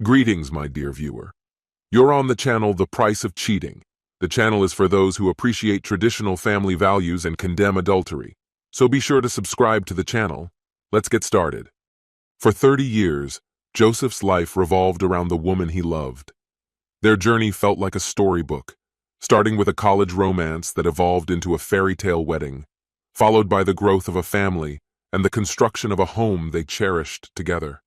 Greetings, my dear viewer. You're on the channel The Price of Cheating. The channel is for those who appreciate traditional family values and condemn adultery. So be sure to subscribe to the channel. Let's get started. For 30 years, Joseph's life revolved around the woman he loved. Their journey felt like a storybook, starting with a college romance that evolved into a fairy tale wedding, followed by the growth of a family and the construction of a home they cherished together.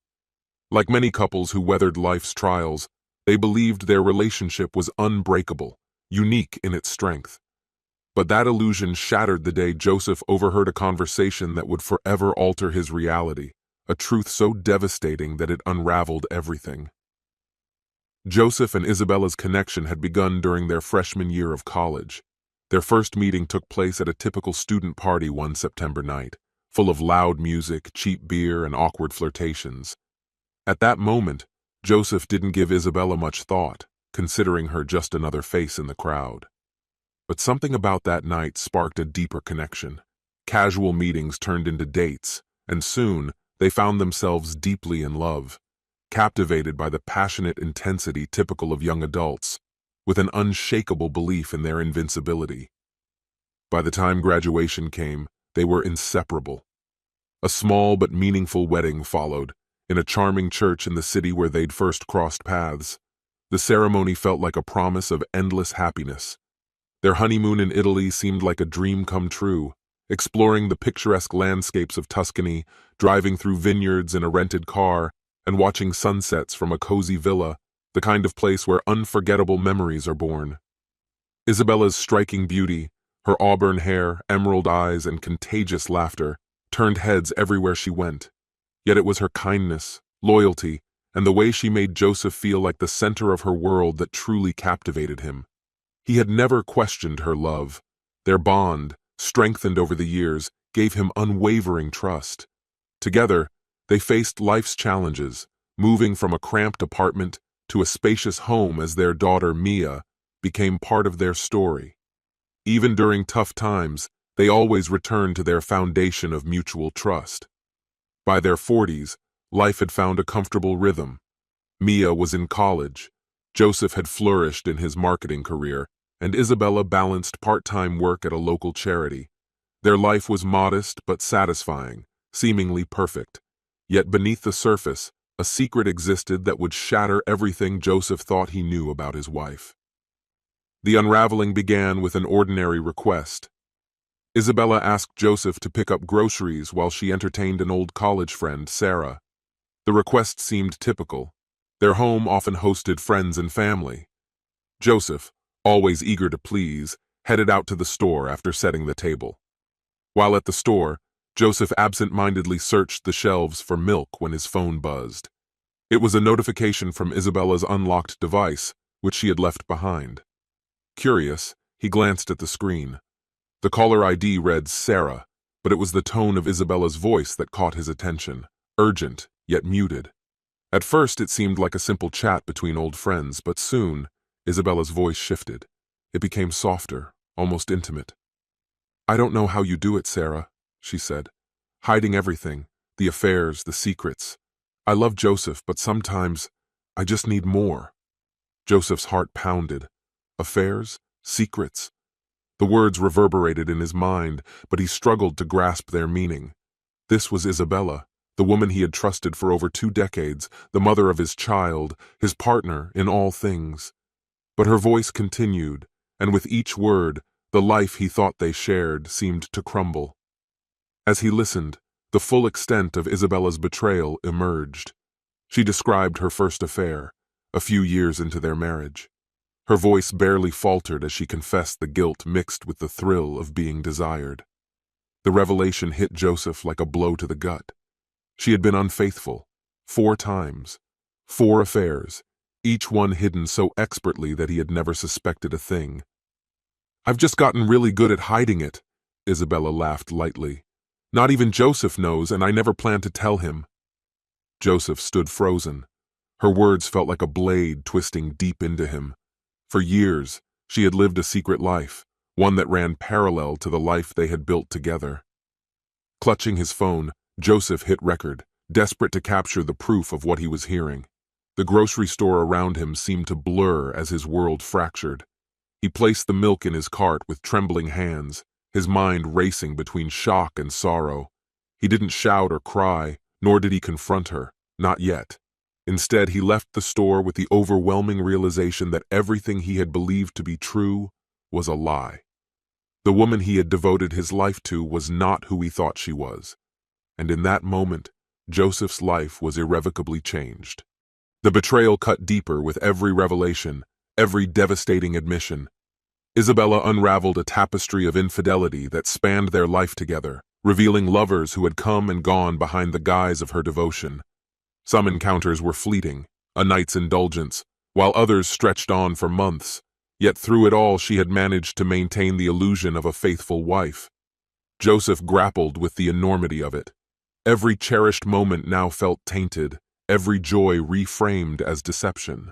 Like many couples who weathered life's trials, they believed their relationship was unbreakable, unique in its strength. But that illusion shattered the day Joseph overheard a conversation that would forever alter his reality, a truth so devastating that it unraveled everything. Joseph and Isabella's connection had begun during their freshman year of college. Their first meeting took place at a typical student party one September night, full of loud music, cheap beer, and awkward flirtations. At that moment, Joseph didn't give Isabella much thought, considering her just another face in the crowd. But something about that night sparked a deeper connection. Casual meetings turned into dates, and soon they found themselves deeply in love, captivated by the passionate intensity typical of young adults, with an unshakable belief in their invincibility. By the time graduation came, they were inseparable. A small but meaningful wedding followed, in a charming church in the city where they'd first crossed paths. The ceremony felt like a promise of endless happiness. Their honeymoon in Italy seemed like a dream come true, exploring the picturesque landscapes of Tuscany, driving through vineyards in a rented car, and watching sunsets from a cozy villa, the kind of place where unforgettable memories are born. Isabella's striking beauty, her auburn hair, emerald eyes, and contagious laughter, turned heads everywhere she went. Yet it was her kindness, loyalty, and the way she made Joseph feel like the center of her world that truly captivated him. He had never questioned her love. Their bond, strengthened over the years, gave him unwavering trust. Together, they faced life's challenges, moving from a cramped apartment to a spacious home as their daughter Mia became part of their story. Even during tough times, they always returned to their foundation of mutual trust. By their 40s, life had found a comfortable rhythm. Mia was in college, Joseph had flourished in his marketing career, and Isabella balanced part-time work at a local charity. Their life was modest but satisfying, seemingly perfect. Yet beneath the surface, a secret existed that would shatter everything Joseph thought he knew about his wife. The unraveling began with an ordinary request. Isabella asked Joseph to pick up groceries while she entertained an old college friend, Sarah. The request seemed typical. Their home often hosted friends and family. Joseph, always eager to please, headed out to the store after setting the table. While at the store, Joseph absent-mindedly searched the shelves for milk when his phone buzzed. It was a notification from Isabella's unlocked device, which she had left behind. Curious, he glanced at the screen. The caller ID read Sarah, but it was the tone of Isabella's voice that caught his attention, urgent, yet muted. At first it seemed like a simple chat between old friends, but soon, Isabella's voice shifted. It became softer, almost intimate. "I don't know how you do it, Sarah," she said. "Hiding everything, the affairs, the secrets. I love Joseph, but sometimes I just need more." Joseph's heart pounded. Affairs? Secrets? The words reverberated in his mind, but he struggled to grasp their meaning. This was Isabella, the woman he had trusted for over 2 decades, the mother of his child, his partner in all things. But her voice continued, and with each word, the life he thought they shared seemed to crumble. As he listened, the full extent of Isabella's betrayal emerged. She described her first affair, a few years into their marriage. Her voice barely faltered as she confessed the guilt mixed with the thrill of being desired. The revelation hit Joseph like a blow to the gut. She had been unfaithful, 4 times, 4 affairs, each one hidden so expertly that he had never suspected a thing. "I've just gotten really good at hiding it," Isabella laughed lightly. "Not even Joseph knows, and I never plan to tell him." Joseph stood frozen. Her words felt like a blade twisting deep into him. For years, she had lived a secret life, one that ran parallel to the life they had built together. Clutching his phone, Joseph hit record, desperate to capture the proof of what he was hearing. The grocery store around him seemed to blur as his world fractured. He placed the milk in his cart with trembling hands, his mind racing between shock and sorrow. He didn't shout or cry, nor did he confront her, not yet. Instead, he left the store with the overwhelming realization that everything he had believed to be true was a lie. The woman he had devoted his life to was not who he thought she was. And in that moment, Joseph's life was irrevocably changed. The betrayal cut deeper with every revelation, every devastating admission. Isabella unraveled a tapestry of infidelity that spanned their life together, revealing lovers who had come and gone behind the guise of her devotion. Some encounters were fleeting, a night's indulgence, while others stretched on for months, yet through it all she had managed to maintain the illusion of a faithful wife. Joseph grappled with the enormity of it. Every cherished moment now felt tainted, every joy reframed as deception.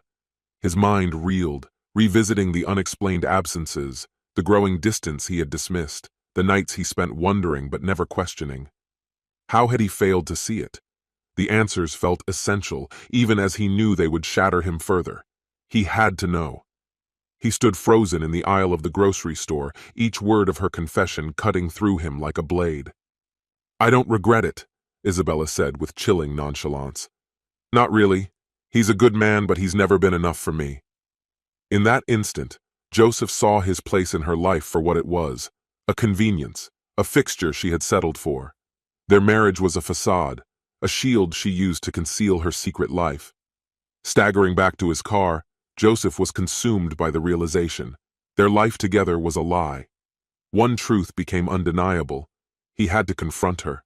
His mind reeled, revisiting the unexplained absences, the growing distance he had dismissed, the nights he spent wondering but never questioning. How had he failed to see it? The answers felt essential, even as he knew they would shatter him further. He had to know. He stood frozen in the aisle of the grocery store, each word of her confession cutting through him like a blade. "I don't regret it," Isabella said with chilling nonchalance. "Not really. He's a good man, but he's never been enough for me." In that instant, Joseph saw his place in her life for what it was, a convenience, a fixture she had settled for. Their marriage was a facade, a shield she used to conceal her secret life. Staggering back to his car, Joseph was consumed by the realization. Their life together was a lie. One truth became undeniable. He had to confront her.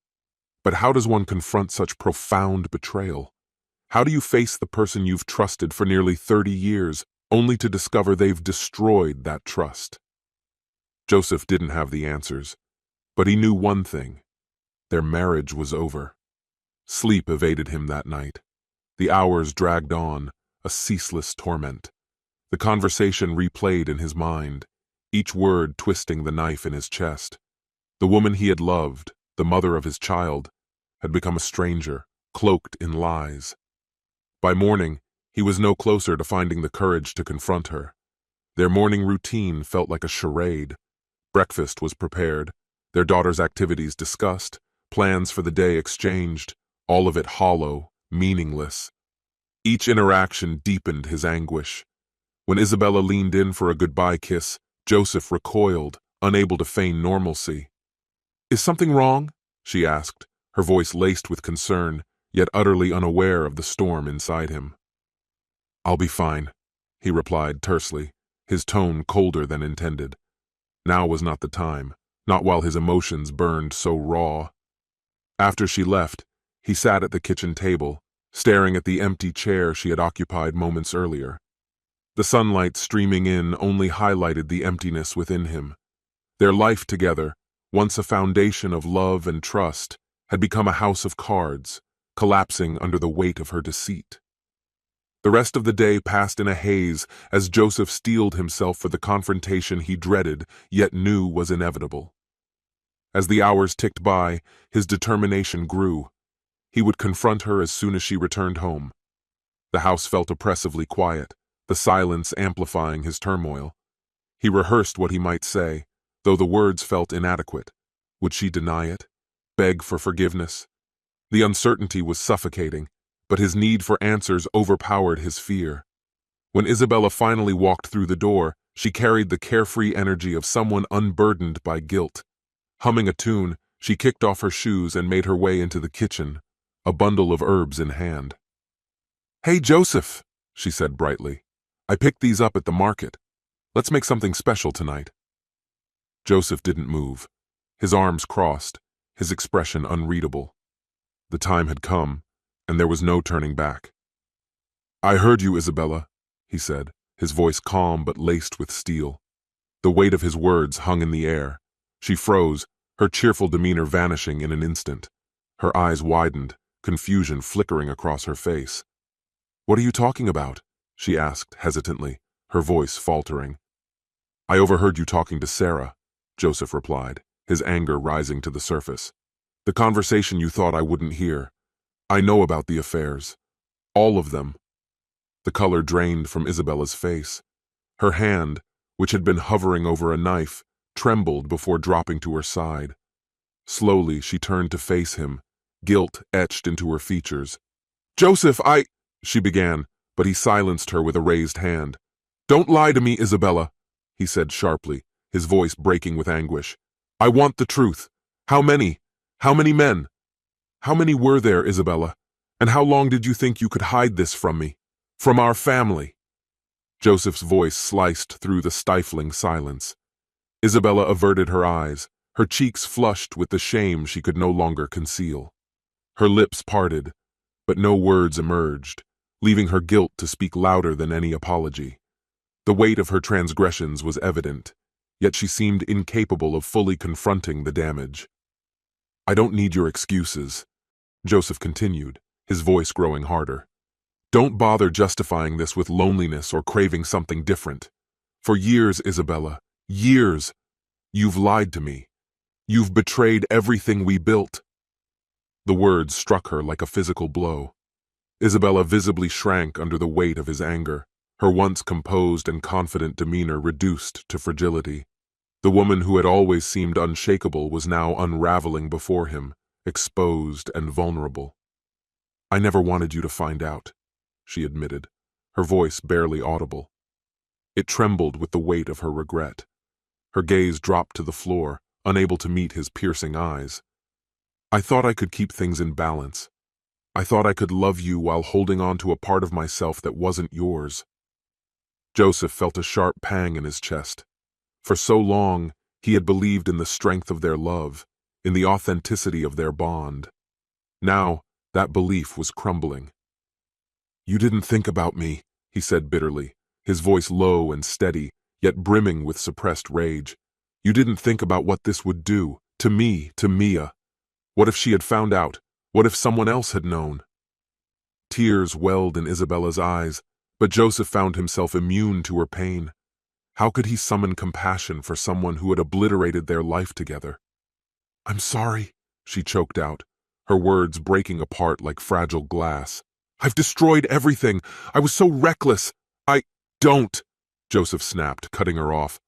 But how does one confront such profound betrayal? How do you face the person you've trusted for nearly 30 years, only to discover they've destroyed that trust? Joseph didn't have the answers, but he knew one thing. Their marriage was over. Sleep evaded him that night. The hours dragged on, a ceaseless torment. The conversation replayed in his mind, each word twisting the knife in his chest. The woman he had loved, the mother of his child, had become a stranger, cloaked in lies. By morning, he was no closer to finding the courage to confront her. Their morning routine felt like a charade. Breakfast was prepared, their daughter's activities discussed, plans for the day exchanged, all of it hollow, meaningless. Each interaction deepened his anguish. When Isabella leaned in for a goodbye kiss, Joseph recoiled, unable to feign normalcy. "Is something wrong?" she asked, her voice laced with concern, yet utterly unaware of the storm inside him. "I'll be fine," he replied tersely, his tone colder than intended. Now was not the time, not while his emotions burned so raw. After she left, he sat at the kitchen table, staring at the empty chair she had occupied moments earlier. The sunlight streaming in only highlighted the emptiness within him. Their life together, once a foundation of love and trust, had become a house of cards, collapsing under the weight of her deceit. The rest of the day passed in a haze as Joseph steeled himself for the confrontation he dreaded yet knew was inevitable. As the hours ticked by, his determination grew. He would confront her as soon as she returned home. The house felt oppressively quiet, the silence amplifying his turmoil. He rehearsed what he might say, though the words felt inadequate. Would she deny it? Beg for forgiveness? The uncertainty was suffocating, but his need for answers overpowered his fear. When Isabella finally walked through the door, she carried the carefree energy of someone unburdened by guilt. Humming a tune, she kicked off her shoes and made her way into the kitchen, a bundle of herbs in hand. "Hey, Joseph," she said brightly. "I picked these up at the market. Let's make something special tonight." Joseph didn't move. His arms crossed, his expression unreadable. The time had come, and there was no turning back. "I heard you, Isabella," he said, his voice calm but laced with steel. The weight of his words hung in the air. She froze, her cheerful demeanor vanishing in an instant. Her eyes widened, confusion flickering across her face. "What are you talking about?" she asked hesitantly, her voice faltering. "I overheard you talking to Sarah," Joseph replied, his anger rising to the surface. "The conversation you thought I wouldn't hear. I know about the affairs. All of them. The color drained from Isabella's face. Her hand, which had been hovering over a knife, trembled before dropping to her side. Slowly, she turned to face him, guilt etched into her features. "Joseph, she began, but he silenced her with a raised hand. "Don't lie to me, Isabella," he said sharply, his voice breaking with anguish. "I want the truth. How many? How many men? How many were there, Isabella? And how long did you think you could hide this from me? From our family?" Joseph's voice sliced through the stifling silence. Isabella averted her eyes, her cheeks flushed with the shame she could no longer conceal. Her lips parted, but no words emerged, leaving her guilt to speak louder than any apology. The weight of her transgressions was evident, yet she seemed incapable of fully confronting the damage. "I don't need your excuses," Joseph continued, his voice growing harder. "Don't bother justifying this with loneliness or craving something different. For years, Isabella, years, you've lied to me. You've betrayed everything we built." The words struck her like a physical blow. Isabella visibly shrank under the weight of his anger, her once composed and confident demeanor reduced to fragility. The woman who had always seemed unshakable was now unraveling before him, exposed and vulnerable. "I never wanted you to find out," she admitted, her voice barely audible. It trembled with the weight of her regret. Her gaze dropped to the floor, unable to meet his piercing eyes. "I thought I could keep things in balance. I thought I could love you while holding on to a part of myself that wasn't yours." Joseph felt a sharp pang in his chest. For so long, he had believed in the strength of their love, in the authenticity of their bond. Now, that belief was crumbling. "You didn't think about me," he said bitterly, his voice low and steady, yet brimming with suppressed rage. "You didn't think about what this would do, to me, to Mia. What if she had found out? What if someone else had known?" Tears welled in Isabella's eyes, but Joseph found himself immune to her pain. How could he summon compassion for someone who had obliterated their life together? "I'm sorry," she choked out, her words breaking apart like fragile glass. "I've destroyed everything. I was so reckless. Don't," Joseph snapped, cutting her off.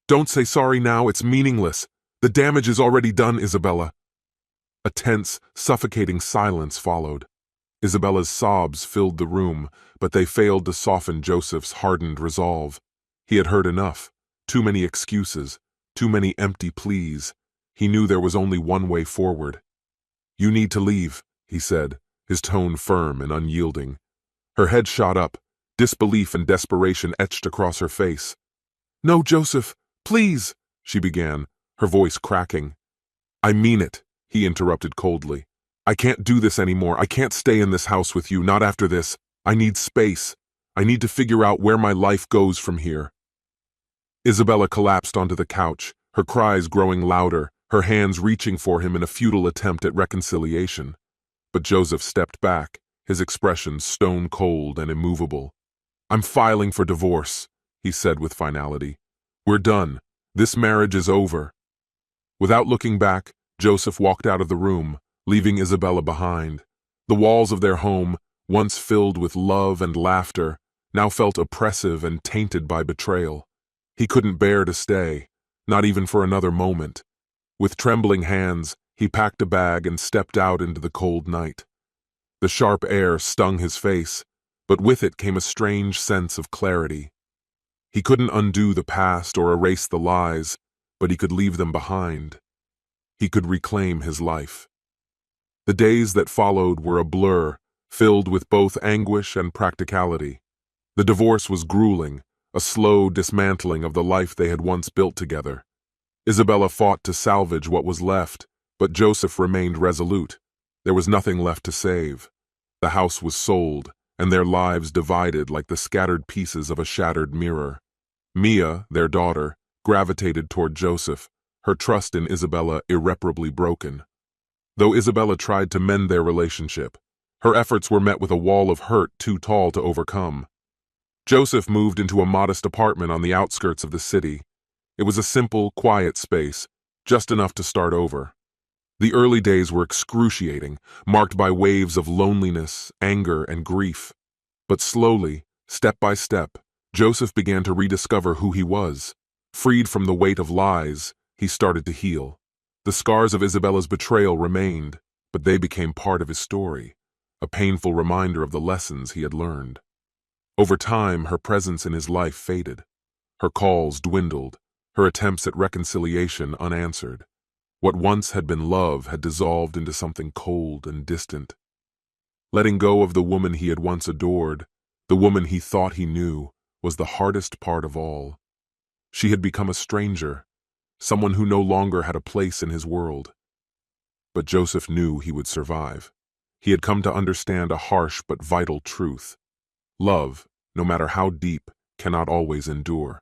"Don't say sorry now, it's meaningless. The damage is already done, Isabella." A tense, suffocating silence followed. Isabella's sobs filled the room, but they failed to soften Joseph's hardened resolve. He had heard enough. Too many excuses, too many empty pleas. He knew there was only one way forward. "You need to leave," he said, his tone firm and unyielding. Her head shot up, disbelief and desperation etched across her face. "No, Joseph, please," she began, her voice cracking. "I mean it," he interrupted coldly. "I can't do this anymore. I can't stay in this house with you, not after this. I need space. I need to figure out where my life goes from here." Isabella collapsed onto the couch, her cries growing louder, her hands reaching for him in a futile attempt at reconciliation. But Joseph stepped back, his expression stone-cold and immovable. "I'm filing for divorce," he said with finality. "We're done. This marriage is over." Without looking back, Joseph walked out of the room, leaving Isabella behind. The walls of their home, once filled with love and laughter, now felt oppressive and tainted by betrayal. He couldn't bear to stay, not even for another moment. With trembling hands, he packed a bag and stepped out into the cold night. The sharp air stung his face, but with it came a strange sense of clarity. He couldn't undo the past or erase the lies, but he could leave them behind. He could reclaim his life. The days that followed were a blur, filled with both anguish and practicality. The divorce was grueling, a slow dismantling of the life they had once built together. Isabella fought to salvage what was left, but Joseph remained resolute. There was nothing left to save. The house was sold, and their lives divided like the scattered pieces of a shattered mirror. Mia, their daughter, gravitated toward Joseph, her trust in Isabella irreparably broken. Though Isabella tried to mend their relationship, her efforts were met with a wall of hurt too tall to overcome. Joseph moved into a modest apartment on the outskirts of the city. It was a simple, quiet space, just enough to start over. The early days were excruciating, marked by waves of loneliness, anger, and grief. But slowly, Step by step, Joseph began to rediscover who he was. Freed from the weight of lies, he started to heal. The scars of Isabella's betrayal remained, but they became part of his story, a painful reminder of the lessons he had learned. Over time, her presence in his life faded. Her calls dwindled, her attempts at reconciliation unanswered. What once had been love had dissolved into something cold and distant. Letting go of the woman he had once adored, the woman he thought he knew, was the hardest part of all. She had become a stranger, someone who no longer had a place in his world. But Joseph knew he would survive. He had come to understand a harsh but vital truth. Love, no matter how deep, cannot always endure.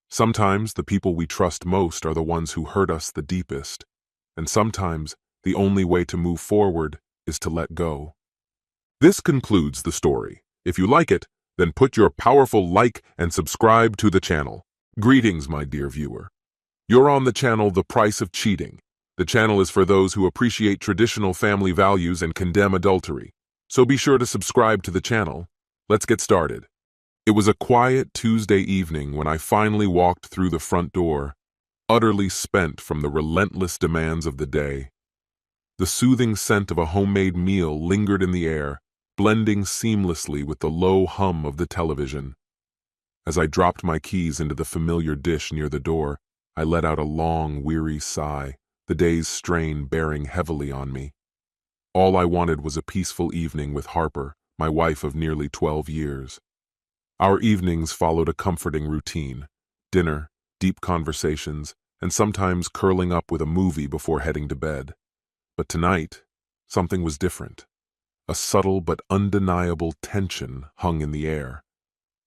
Sometimes the people we trust most are the ones who hurt us the deepest, and sometimes the only way to move forward is to let go. This concludes the story. If you like it, then put your powerful like and subscribe to the channel. Greetings, my dear viewer. You're on the channel The Price of Cheating. The channel is for those who appreciate traditional family values and condemn adultery. So be sure to subscribe to the channel. Let's get started. It was a quiet Tuesday evening when I finally walked through the front door, utterly spent from the relentless demands of the day. The soothing scent of a homemade meal lingered in the air, blending seamlessly with the low hum of the television. As I dropped my keys into the familiar dish near the door, I let out a long, weary sigh, the day's strain bearing heavily on me. All I wanted was a peaceful evening with Harper, my wife of nearly 12 years. Our evenings followed a comforting routine: dinner, deep conversations, and sometimes curling up with a movie before heading to bed. But tonight, something was different. A subtle but undeniable tension hung in the air.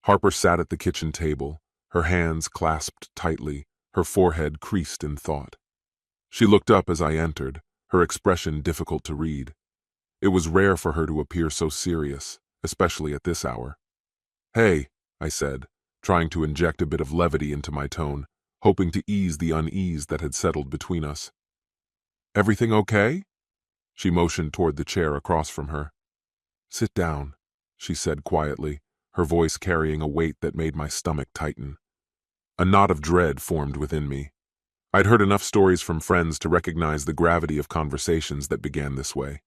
Harper sat at the kitchen table, her hands clasped tightly, her forehead creased in thought. She looked up as I entered, her expression difficult to read. It was rare for her to appear so serious, especially at this hour. "Hey," I said, trying to inject a bit of levity into my tone, hoping to ease the unease that had settled between us. "Everything okay?" She motioned toward the chair across from her. "Sit down," she said quietly, her voice carrying a weight that made my stomach tighten. A knot of dread formed within me. I'd heard enough stories from friends to recognize the gravity of conversations that began this way.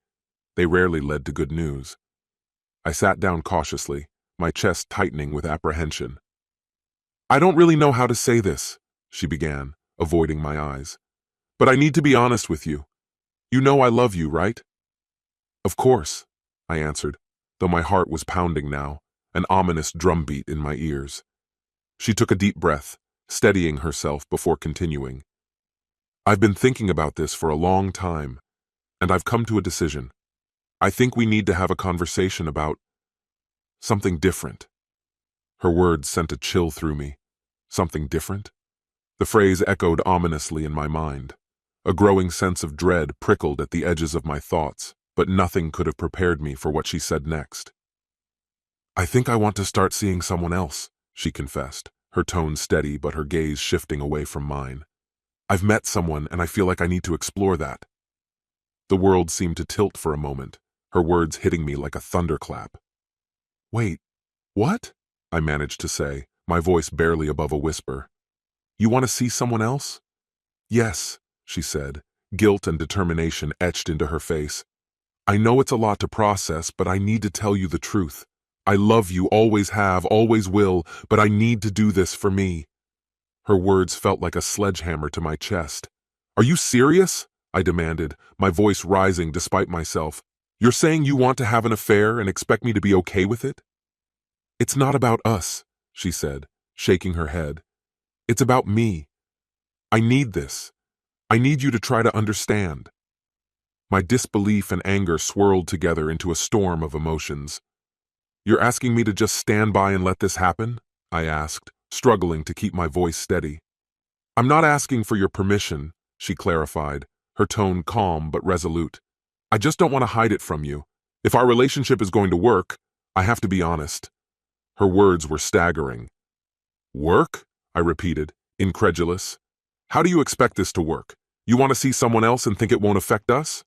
They rarely led to good news. I sat down cautiously, my chest tightening with apprehension. "I don't really know how to say this," she began, avoiding my eyes. "But I need to be honest with you. You know I love you, right?" "Of course," I answered, though my heart was pounding now, an ominous drumbeat in my ears. She took a deep breath, steadying herself before continuing. "I've been thinking about this for a long time, and I've come to a decision. I think we need to have a conversation about something different." Her words sent a chill through me. Something different? The phrase echoed ominously in my mind. A growing sense of dread prickled at the edges of my thoughts, but nothing could have prepared me for what she said next. "I think I want to start seeing someone else," she confessed, her tone steady but her gaze shifting away from mine. "I've met someone and I feel like I need to explore that." The world seemed to tilt for a moment, her words hitting me like a thunderclap. "Wait, what?" I managed to say, my voice barely above a whisper. "You want to see someone else?" "Yes," she said, guilt and determination etched into her face. "I know it's a lot to process, but I need to tell you the truth. I love you, always have, always will, but I need to do this for me." Her words felt like a sledgehammer to my chest. "Are you serious?" I demanded, my voice rising despite myself. "You're saying you want to have an affair and expect me to be okay with it?" "It's not about us," she said, shaking her head. "It's about me. I need this. I need you to try to understand." My disbelief and anger swirled together into a storm of emotions. "You're asking me to just stand by and let this happen?" I asked, struggling to keep my voice steady. "I'm not asking for your permission," she clarified, her tone calm but resolute. "I just don't want to hide it from you. If our relationship is going to work, I have to be honest." Her words were staggering. "Work?" I repeated, incredulous. "How do you expect this to work? You want to see someone else and think it won't affect us?"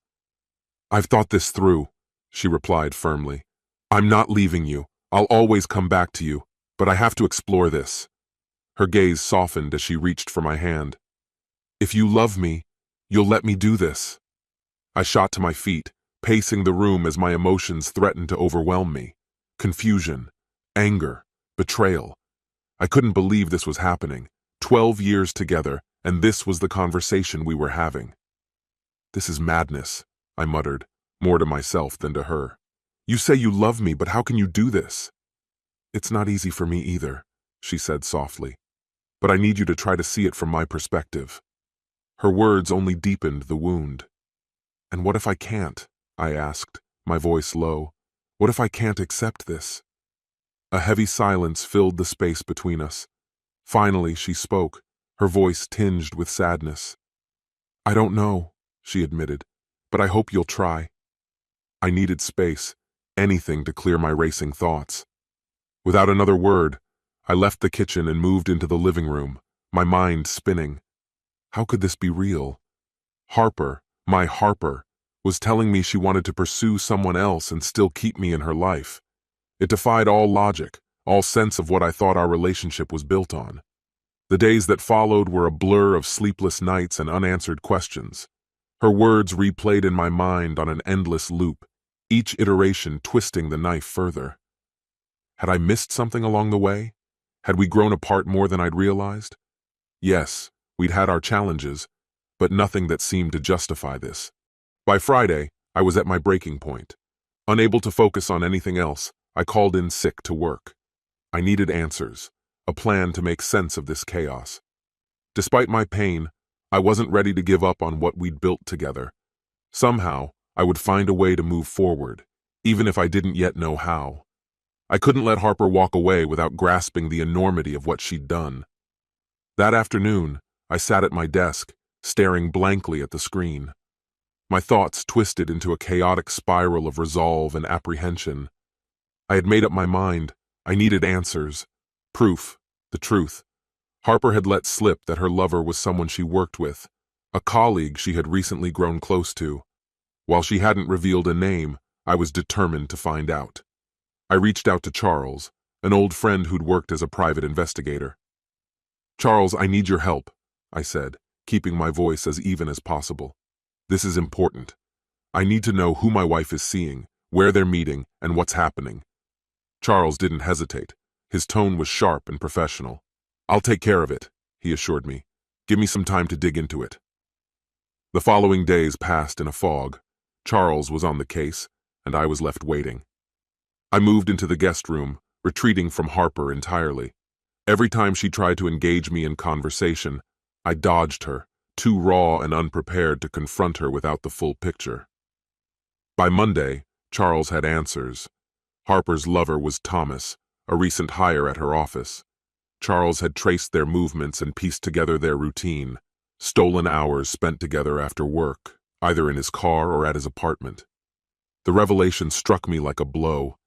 "I've thought this through," she replied firmly. "I'm not leaving you. I'll always come back to you, but I have to explore this. Her gaze softened as she reached for my hand. If you love me, you'll let me do this. I shot to my feet, pacing the room as my emotions threatened to overwhelm me. Confusion, anger, betrayal. I couldn't believe this was happening. 12 years together, and this was the conversation we were having. This is madness, I muttered, more to myself than to her. You say you love me, but how can you do this? It's not easy for me either, she said softly. But I need you to try to see it from my perspective. Her words only deepened the wound. And what if I can't? I asked, my voice low. What if I can't accept this? A heavy silence filled the space between us. Finally, she spoke, her voice tinged with sadness. I don't know, she admitted, but I hope you'll try. I needed space, anything to clear my racing thoughts. Without another word, I left the kitchen and moved into the living room, my mind spinning. How could this be real? Harper, my Harper, was telling me she wanted to pursue someone else and still keep me in her life. It defied all logic, all sense of what I thought our relationship was built on. The days that followed were a blur of sleepless nights and unanswered questions. Her words replayed in my mind on an endless loop, each iteration twisting the knife further. Had I missed something along the way? Had we grown apart more than I'd realized? Yes, we'd had our challenges, but nothing that seemed to justify this. By Friday, I was at my breaking point. Unable to focus on anything else, I called in sick to work. I needed answers, a plan to make sense of this chaos. Despite my pain, I wasn't ready to give up on what we'd built together. Somehow, I would find a way to move forward, even if I didn't yet know how. I couldn't let Harper walk away without grasping the enormity of what she'd done. That afternoon, I sat at my desk, staring blankly at the screen. My thoughts twisted into a chaotic spiral of resolve and apprehension. I had made up my mind. I needed answers. Proof. The truth. Harper had let slip that her lover was someone she worked with, a colleague she had recently grown close to. While she hadn't revealed a name, I was determined to find out. I reached out to Charles, an old friend who'd worked as a private investigator. Charles, I need your help, I said, keeping my voice as even as possible. This is important. I need to know who my wife is seeing, where they're meeting, and what's happening. Charles didn't hesitate. His tone was sharp and professional. I'll take care of it, he assured me. Give me some time to dig into it. The following days passed in a fog. Charles was on the case, and I was left waiting. I moved into the guest room, retreating from Harper entirely. Every time she tried to engage me in conversation, I dodged her, too raw and unprepared to confront her without the full picture. By Monday, Charles had answers. Harper's lover was Thomas, a recent hire at her office. Charles had traced their movements and pieced together their routine, stolen hours spent together after work, either in his car or at his apartment. The revelation struck me like a blow.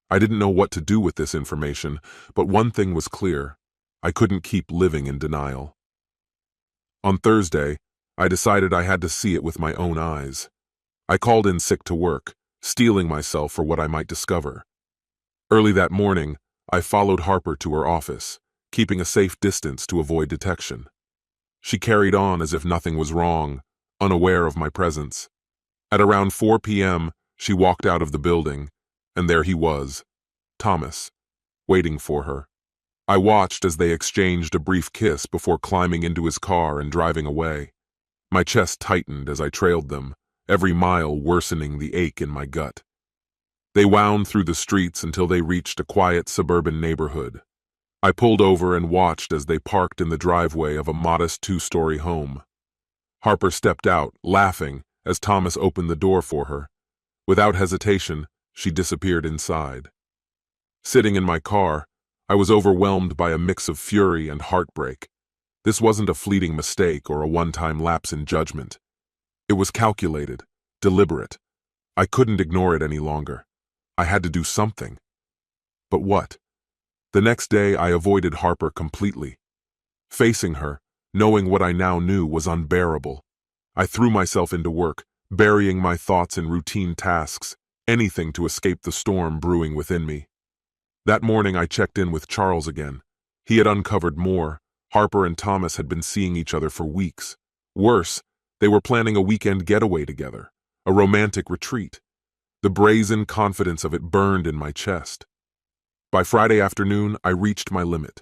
I didn't know what to do with this information, but one thing was clear. I couldn't keep living in denial. On Thursday, I decided I had to see it with my own eyes. I called in sick to work, steeling myself for what I might discover. Early that morning, I followed Harper to her office, keeping a safe distance to avoid detection. She carried on as if nothing was wrong, unaware of my presence. At around 4 p.m., she walked out of the building, and there he was, Thomas, waiting for her. I watched as they exchanged a brief kiss before climbing into his car and driving away. My chest tightened as I trailed them, every mile worsening the ache in my gut. They wound through the streets until they reached a quiet suburban neighborhood. I pulled over and watched as they parked in the driveway of a modest 2-story home. Harper stepped out, laughing, as Thomas opened the door for her. Without hesitation, she disappeared inside. Sitting in my car, I was overwhelmed by a mix of fury and heartbreak. This wasn't a fleeting mistake or a one-time lapse in judgment. It was calculated, deliberate. I couldn't ignore it any longer. I had to do something. But what? The next day, I avoided Harper completely. Facing her, knowing what I now knew, was unbearable. I threw myself into work, burying my thoughts in routine tasks, anything to escape the storm brewing within me. That morning I checked in with Charles again. He had uncovered more. Harper and Thomas had been seeing each other for weeks. Worse, they were planning a weekend getaway together, a romantic retreat. The brazen confidence of it burned in my chest. By Friday afternoon, I reached my limit.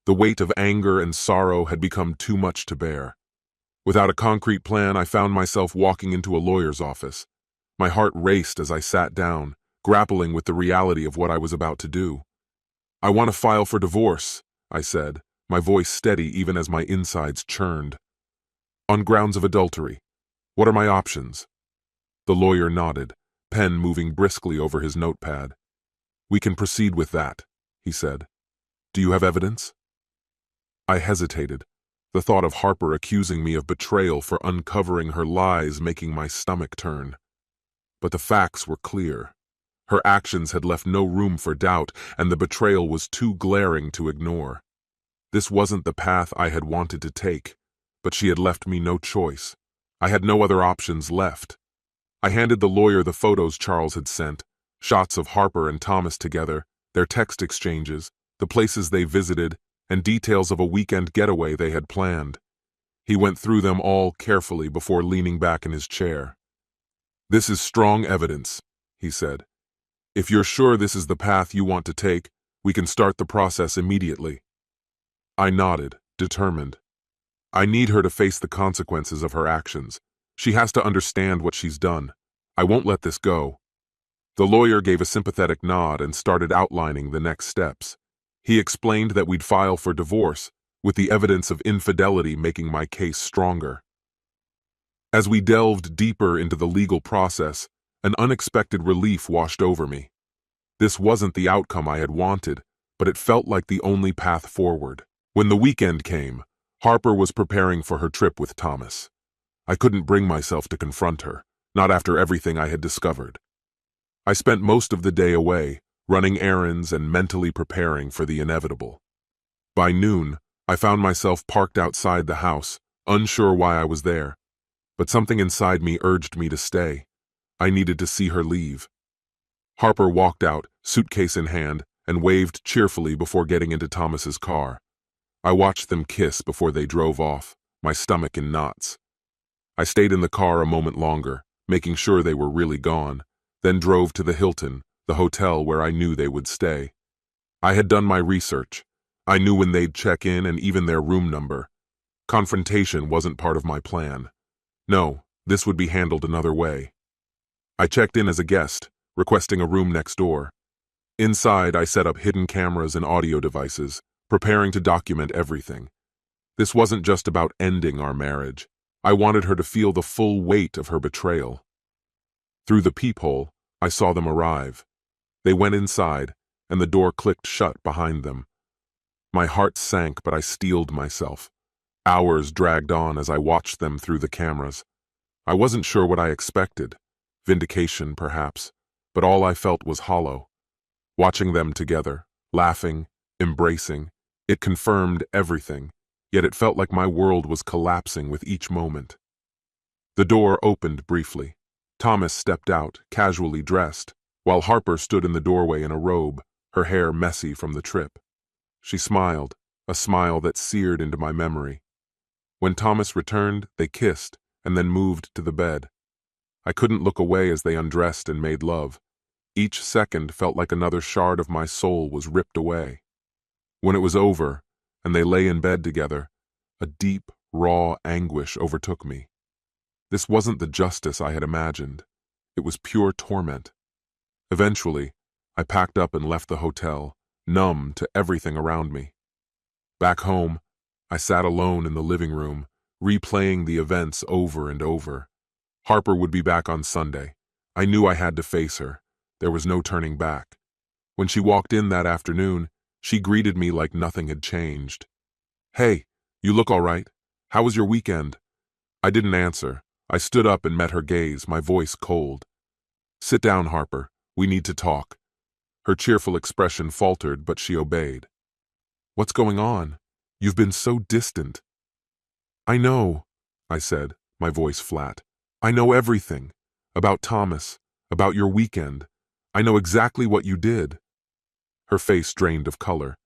The weight of anger and sorrow had become too much to bear. Without a concrete plan, I found myself walking into a lawyer's office. My heart raced as I sat down, grappling with the reality of what I was about to do. "I want to file for divorce," I said, my voice steady even as my insides churned. "On grounds of adultery. What are my options?" The lawyer nodded, pen moving briskly over his notepad. "We can proceed with that," he said. "Do you have evidence?" I hesitated, the thought of Harper accusing me of betrayal for uncovering her lies making my stomach turn. But the facts were clear. Her actions had left no room for doubt, and the betrayal was too glaring to ignore. This wasn't the path I had wanted to take, but she had left me no choice. I had no other options left. I handed the lawyer the photos Charles had sent, shots of Harper and Thomas together, their text exchanges, the places they visited, and details of a weekend getaway they had planned. He went through them all carefully before leaning back in his chair. "This is strong evidence," he said. "If you're sure this is the path you want to take, we can start the process immediately." I nodded, determined. I need her to face the consequences of her actions. She has to understand what she's done. I won't let this go. The lawyer gave a sympathetic nod and started outlining the next steps. He explained that we'd file for divorce, with the evidence of infidelity making my case stronger. As we delved deeper into the legal process, an unexpected relief washed over me. This wasn't the outcome I had wanted, but it felt like the only path forward. When the weekend came, Harper was preparing for her trip with Thomas. I couldn't bring myself to confront her, not after everything I had discovered. I spent most of the day away, running errands and mentally preparing for the inevitable. By noon, I found myself parked outside the house, unsure why I was there. But something inside me urged me to stay. I needed to see her leave. Harper walked out, suitcase in hand, and waved cheerfully before getting into Thomas's car. I watched them kiss before they drove off, my stomach in knots. I stayed in the car a moment longer, making sure they were really gone, then drove to the Hilton, the hotel where I knew they would stay. I had done my research. I knew when they'd check in and even their room number. Confrontation wasn't part of my plan. No, this would be handled another way. I checked in as a guest, requesting a room next door. Inside, I set up hidden cameras and audio devices, preparing to document everything. This wasn't just about ending our marriage. I wanted her to feel the full weight of her betrayal. Through the peephole, I saw them arrive. They went inside, and the door clicked shut behind them. My heart sank, but I steeled myself. Hours dragged on as I watched them through the cameras. I wasn't sure what I expected. Vindication, perhaps, but all I felt was hollow. Watching them together, laughing, embracing, it confirmed everything, yet it felt like my world was collapsing with each moment. The door opened briefly. Thomas stepped out, casually dressed, while Harper stood in the doorway in a robe, her hair messy from the trip. She smiled, a smile that seared into my memory. When Thomas returned, they kissed, and then moved to the bed. I couldn't look away as they undressed and made love. Each second felt like another shard of my soul was ripped away. When it was over, and they lay in bed together, a deep, raw anguish overtook me. This wasn't the justice I had imagined. It was pure torment. Eventually, I packed up and left the hotel, numb to everything around me. Back home, I sat alone in the living room, replaying the events over and over. Harper would be back on Sunday. I knew I had to face her. There was no turning back. When she walked in that afternoon, she greeted me like nothing had changed. "Hey, you look all right. How was your weekend?" I didn't answer. I stood up and met her gaze, my voice cold. "Sit down, Harper. We need to talk." Her cheerful expression faltered, but she obeyed. "What's going on? You've been so distant." "I know," I said, my voice flat. "I know everything. About Thomas, about your weekend. I know exactly what you did." her face drained of color.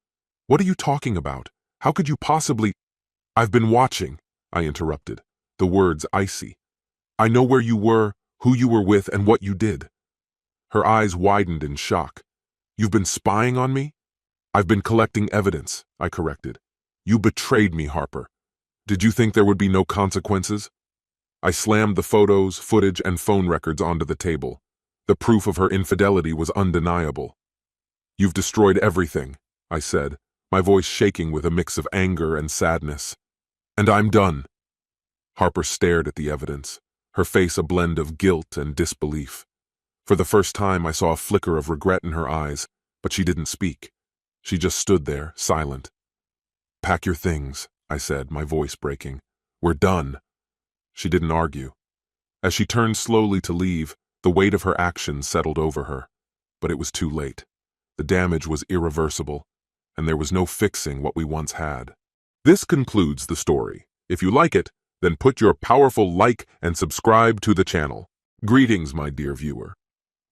"What are you talking about? How could you possibly—" "I've been watching," I interrupted, the words icy. "I know where you were, who you were with, and what you did." Her eyes widened in shock. "You've been spying on me?" "I've been collecting evidence," I corrected. "You betrayed me, Harper. Did you think there would be no consequences?" I slammed the photos, footage, and phone records onto the table. The proof of her infidelity was undeniable. "You've destroyed everything," I said, my voice shaking with a mix of anger and sadness. "And I'm done." Harper stared at the evidence, her face a blend of guilt and disbelief. For the first time, I saw a flicker of regret in her eyes, but she didn't speak. She just stood there, silent. "Pack your things," I said, my voice breaking. "We're done." She didn't argue. As she turned slowly to leave, the weight of her actions settled over her. But it was too late. The damage was irreversible, and there was no fixing what we once had. This concludes the story. If you like it, then put your powerful like and subscribe to the channel. Greetings, my dear viewer.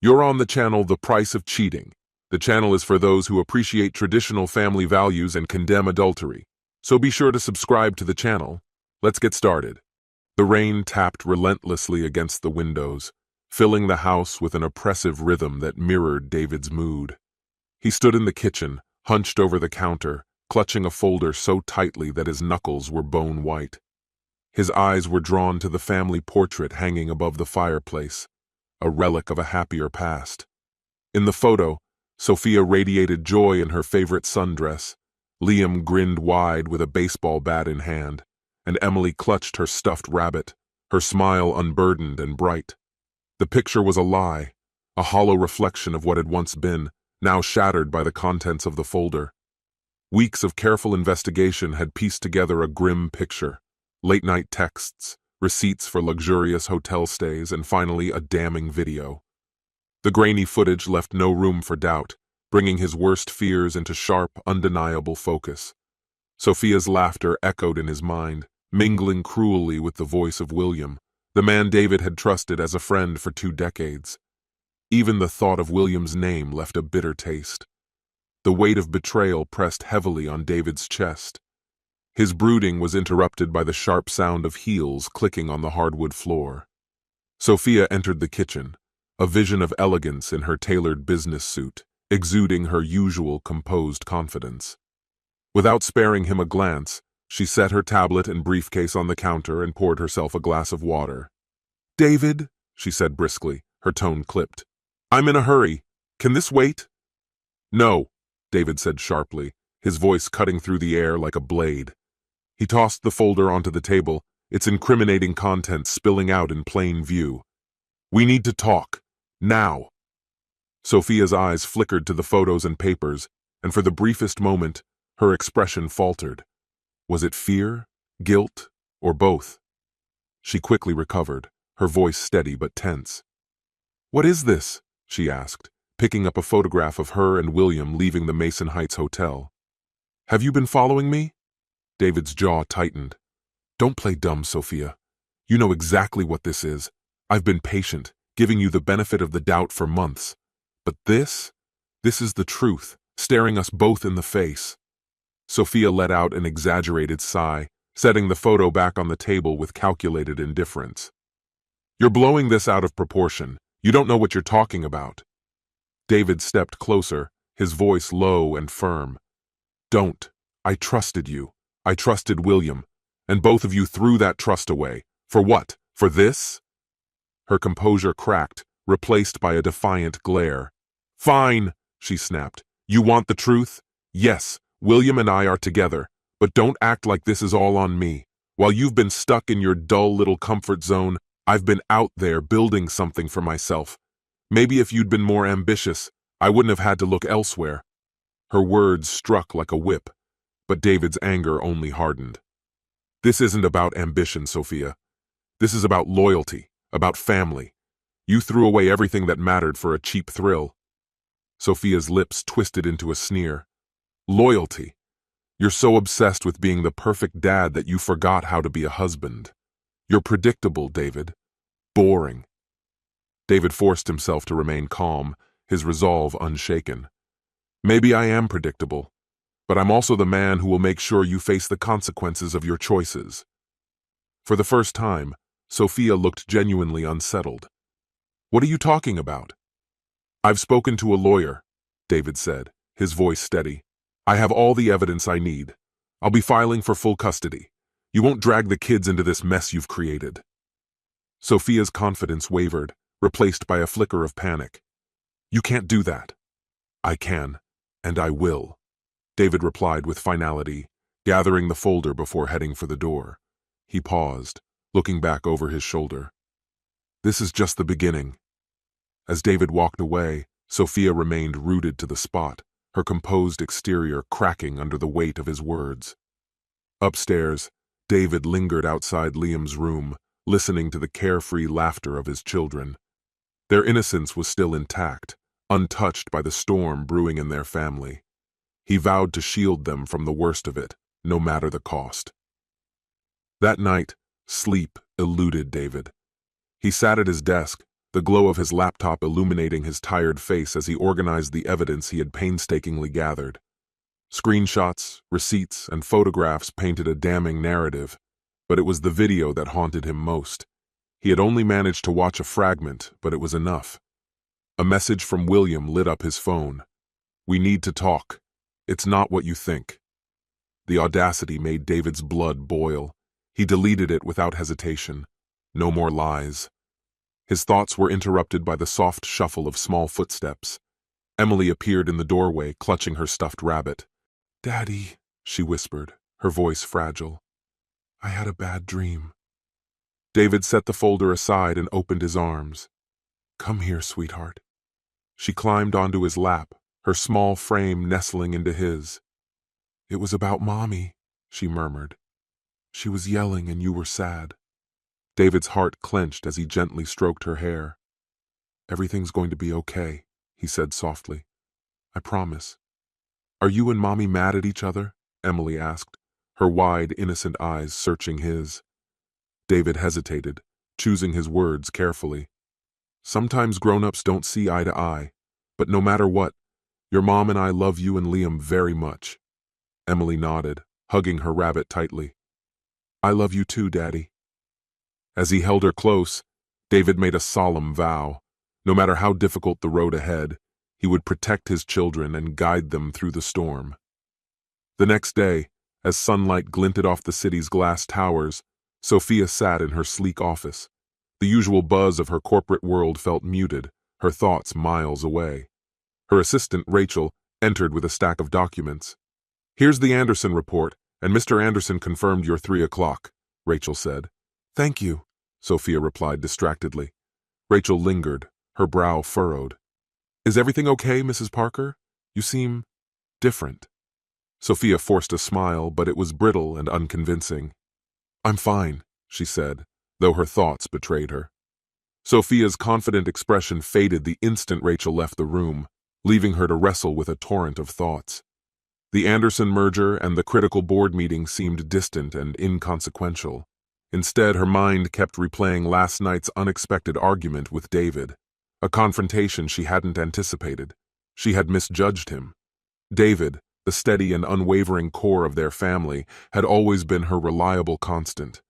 You're on the channel The Price of Cheating. The channel is for those who appreciate traditional family values and condemn adultery. So be sure to subscribe to the channel. Let's get started. The rain tapped relentlessly against the windows, filling the house with an oppressive rhythm that mirrored David's mood. He stood in the kitchen, hunched over the counter, clutching a folder so tightly that his knuckles were bone white. His eyes were drawn to the family portrait hanging above the fireplace, a relic of a happier past. In the photo, Sophia radiated joy in her favorite sundress, Liam grinned wide with a baseball bat in hand, and Emily clutched her stuffed rabbit, her smile unburdened and bright. The picture was a lie, a hollow reflection of what had once been, now shattered by the contents of the folder. Weeks of careful investigation had pieced together a grim picture: late-night texts, receipts for luxurious hotel stays, and finally a damning video. The grainy footage left no room for doubt, bringing his worst fears into sharp, undeniable focus. Sophia's laughter echoed in his mind, mingling cruelly with the voice of William, the man David had trusted as a friend for 2 decades. Even the thought of William's name left a bitter taste. The weight of betrayal pressed heavily on David's chest. His brooding was interrupted by the sharp sound of heels clicking on the hardwood floor. Sophia entered the kitchen, a vision of elegance in her tailored business suit, exuding her usual composed confidence. Without sparing him a glance, she set her tablet and briefcase on the counter and poured herself a glass of water. "David," she said briskly, her tone clipped. "I'm in a hurry. Can this wait?" "No," David said sharply, his voice cutting through the air like a blade. He tossed the folder onto the table, its incriminating contents spilling out in plain view. "We need to talk. Now." Sophia's eyes flickered to the photos and papers, and for the briefest moment, her expression faltered. Was it fear, guilt, or both? She quickly recovered, her voice steady but tense. "What is this?" she asked, picking up a photograph of her and William leaving the Mason Heights Hotel. "Have you been following me?" David's jaw tightened. "Don't play dumb, Sophia. You know exactly what this is. I've been patient, giving you the benefit of the doubt for months. But this is the truth, staring us both in the face." Sophia let out an exaggerated sigh, setting the photo back on the table with calculated indifference. "You're blowing this out of proportion. You don't know what you're talking about." David stepped closer, his voice low and firm. "Don't. I trusted you. I trusted William. And both of you threw that trust away. For what? For this?" Her composure cracked, replaced by a defiant glare. "Fine," she snapped. "You want the truth? Yes, William and I are together, but don't act like this is all on me. While you've been stuck in your dull little comfort zone, I've been out there building something for myself. Maybe if you'd been more ambitious, I wouldn't have had to look elsewhere." Her words struck like a whip, but David's anger only hardened. "This isn't about ambition, Sophia. This is about loyalty, about family. You threw away everything that mattered for a cheap thrill." Sophia's lips twisted into a sneer. "Loyalty? You're so obsessed with being the perfect dad that you forgot how to be a husband. You're predictable, David. Boring." David forced himself to remain calm, his resolve unshaken. Maybe I am predictable, but I'm also the man who will make sure you face the consequences of your choices. For the first time, Sophia looked genuinely unsettled. What are you talking about? I've spoken to a lawyer, David said, his voice steady. I have all the evidence I need. I'll be filing for full custody. You won't drag the kids into this mess you've created. Sophia's confidence wavered, replaced by a flicker of panic. You can't do that. I can, and I will, David replied with finality, gathering the folder before heading for the door. He paused, looking back over his shoulder. This is just the beginning. As David walked away, Sophia remained rooted to the spot, her composed exterior cracking under the weight of his words. Upstairs, David lingered outside Liam's room, listening to the carefree laughter of his children. Their innocence was still intact, untouched by the storm brewing in their family. He vowed to shield them from the worst of it, no matter the cost. That night, sleep eluded David. He sat at his desk, the glow of his laptop illuminating his tired face as he organized the evidence he had painstakingly gathered. Screenshots, receipts, and photographs painted a damning narrative, but it was the video that haunted him most. He had only managed to watch a fragment, but it was enough. A message from William lit up his phone. We need to talk. It's not what you think. The audacity made David's blood boil. He deleted it without hesitation. No more lies. His thoughts were interrupted by the soft shuffle of small footsteps. Emily appeared in the doorway, clutching her stuffed rabbit. Daddy, she whispered, her voice fragile. I had a bad dream. David set the folder aside and opened his arms. Come here, sweetheart. She climbed onto his lap, her small frame nestling into his. It was about Mommy, she murmured. She was yelling and you were sad. David's heart clenched as he gently stroked her hair. Everything's going to be okay, he said softly. I promise. Are you and Mommy mad at each other? Emily asked, her wide, innocent eyes searching his. David hesitated, choosing his words carefully. Sometimes grown-ups don't see eye to eye, but no matter what, your mom and I love you and Liam very much. Emily nodded, hugging her rabbit tightly. I love you too, Daddy. As he held her close, David made a solemn vow. No matter how difficult the road ahead, he would protect his children and guide them through the storm. The next day, as sunlight glinted off the city's glass towers, Sophia sat in her sleek office. The usual buzz of her corporate world felt muted, her thoughts miles away. Her assistant, Rachel, entered with a stack of documents. Here's the Anderson report, and Mr. Anderson confirmed your 3 o'clock, Rachel said. Thank you, Sophia replied distractedly. Rachel lingered, her brow furrowed. Is everything okay, Mrs. Parker? You seem different. Sophia forced a smile, but it was brittle and unconvincing. I'm fine, she said, though her thoughts betrayed her. Sophia's confident expression faded the instant Rachel left the room, leaving her to wrestle with a torrent of thoughts. The Anderson merger and the critical board meeting seemed distant and inconsequential. Instead, her mind kept replaying last night's unexpected argument with David, a confrontation she hadn't anticipated. She had misjudged him. David, the steady and unwavering core of their family, had always been her reliable constant.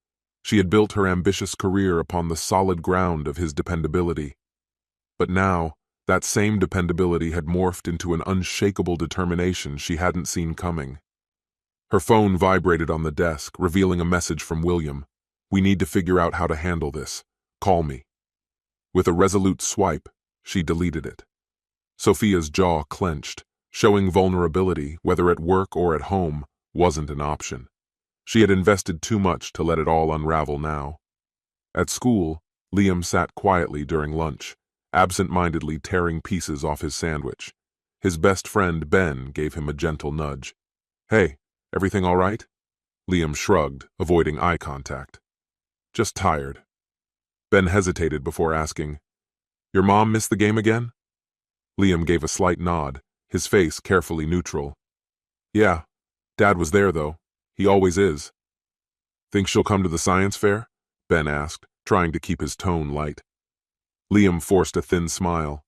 She had built her ambitious career upon the solid ground of his dependability. But now, that same dependability had morphed into an unshakable determination she hadn't seen coming. Her phone vibrated on the desk, revealing a message from William. We need to figure out how to handle this. Call me. With a resolute swipe, she deleted it. Sophia's jaw clenched. Showing vulnerability, whether at work or at home, wasn't an option. She had invested too much to let it all unravel now. At school, Liam sat quietly during lunch, absent-mindedly tearing pieces off his sandwich. His best friend, Ben, gave him a gentle nudge. Hey, everything all right? Liam shrugged, avoiding eye contact. Just tired. Ben hesitated before asking, Your mom missed the game again? Liam gave a slight nod, his face carefully neutral. Yeah, Dad was there though. He always is. Think she'll come to the science fair? Ben asked, trying to keep his tone light. Liam forced a thin smile.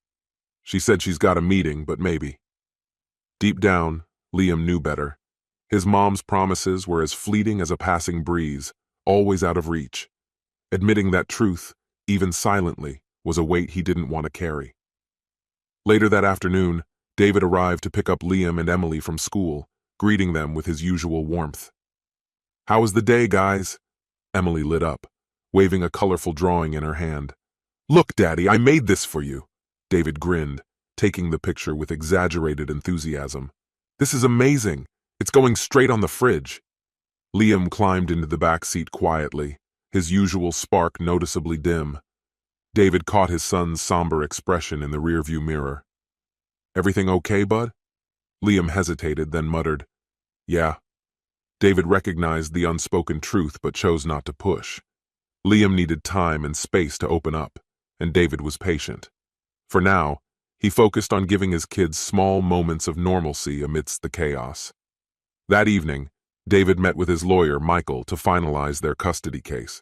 She said she's got a meeting, but maybe. Deep down, Liam knew better. His mom's promises were as fleeting as a passing breeze, always out of reach. Admitting that truth, even silently, was a weight he didn't want to carry. Later that afternoon, David arrived to pick up Liam and Emily from school, greeting them with his usual warmth. "How was the day, guys?" Emily lit up, waving a colorful drawing in her hand. "Look, Daddy, I made this for you." David grinned, taking the picture with exaggerated enthusiasm. "This is amazing. It's going straight on the fridge." Liam climbed into the back seat quietly, his usual spark noticeably dim. David caught his son's somber expression in the rearview mirror. "Everything okay, bud?" Liam hesitated, then muttered, "Yeah." David recognized the unspoken truth but chose not to push. Liam needed time and space to open up, and David was patient. For now, he focused on giving his kids small moments of normalcy amidst the chaos. That evening, David met with his lawyer, Michael, to finalize their custody case.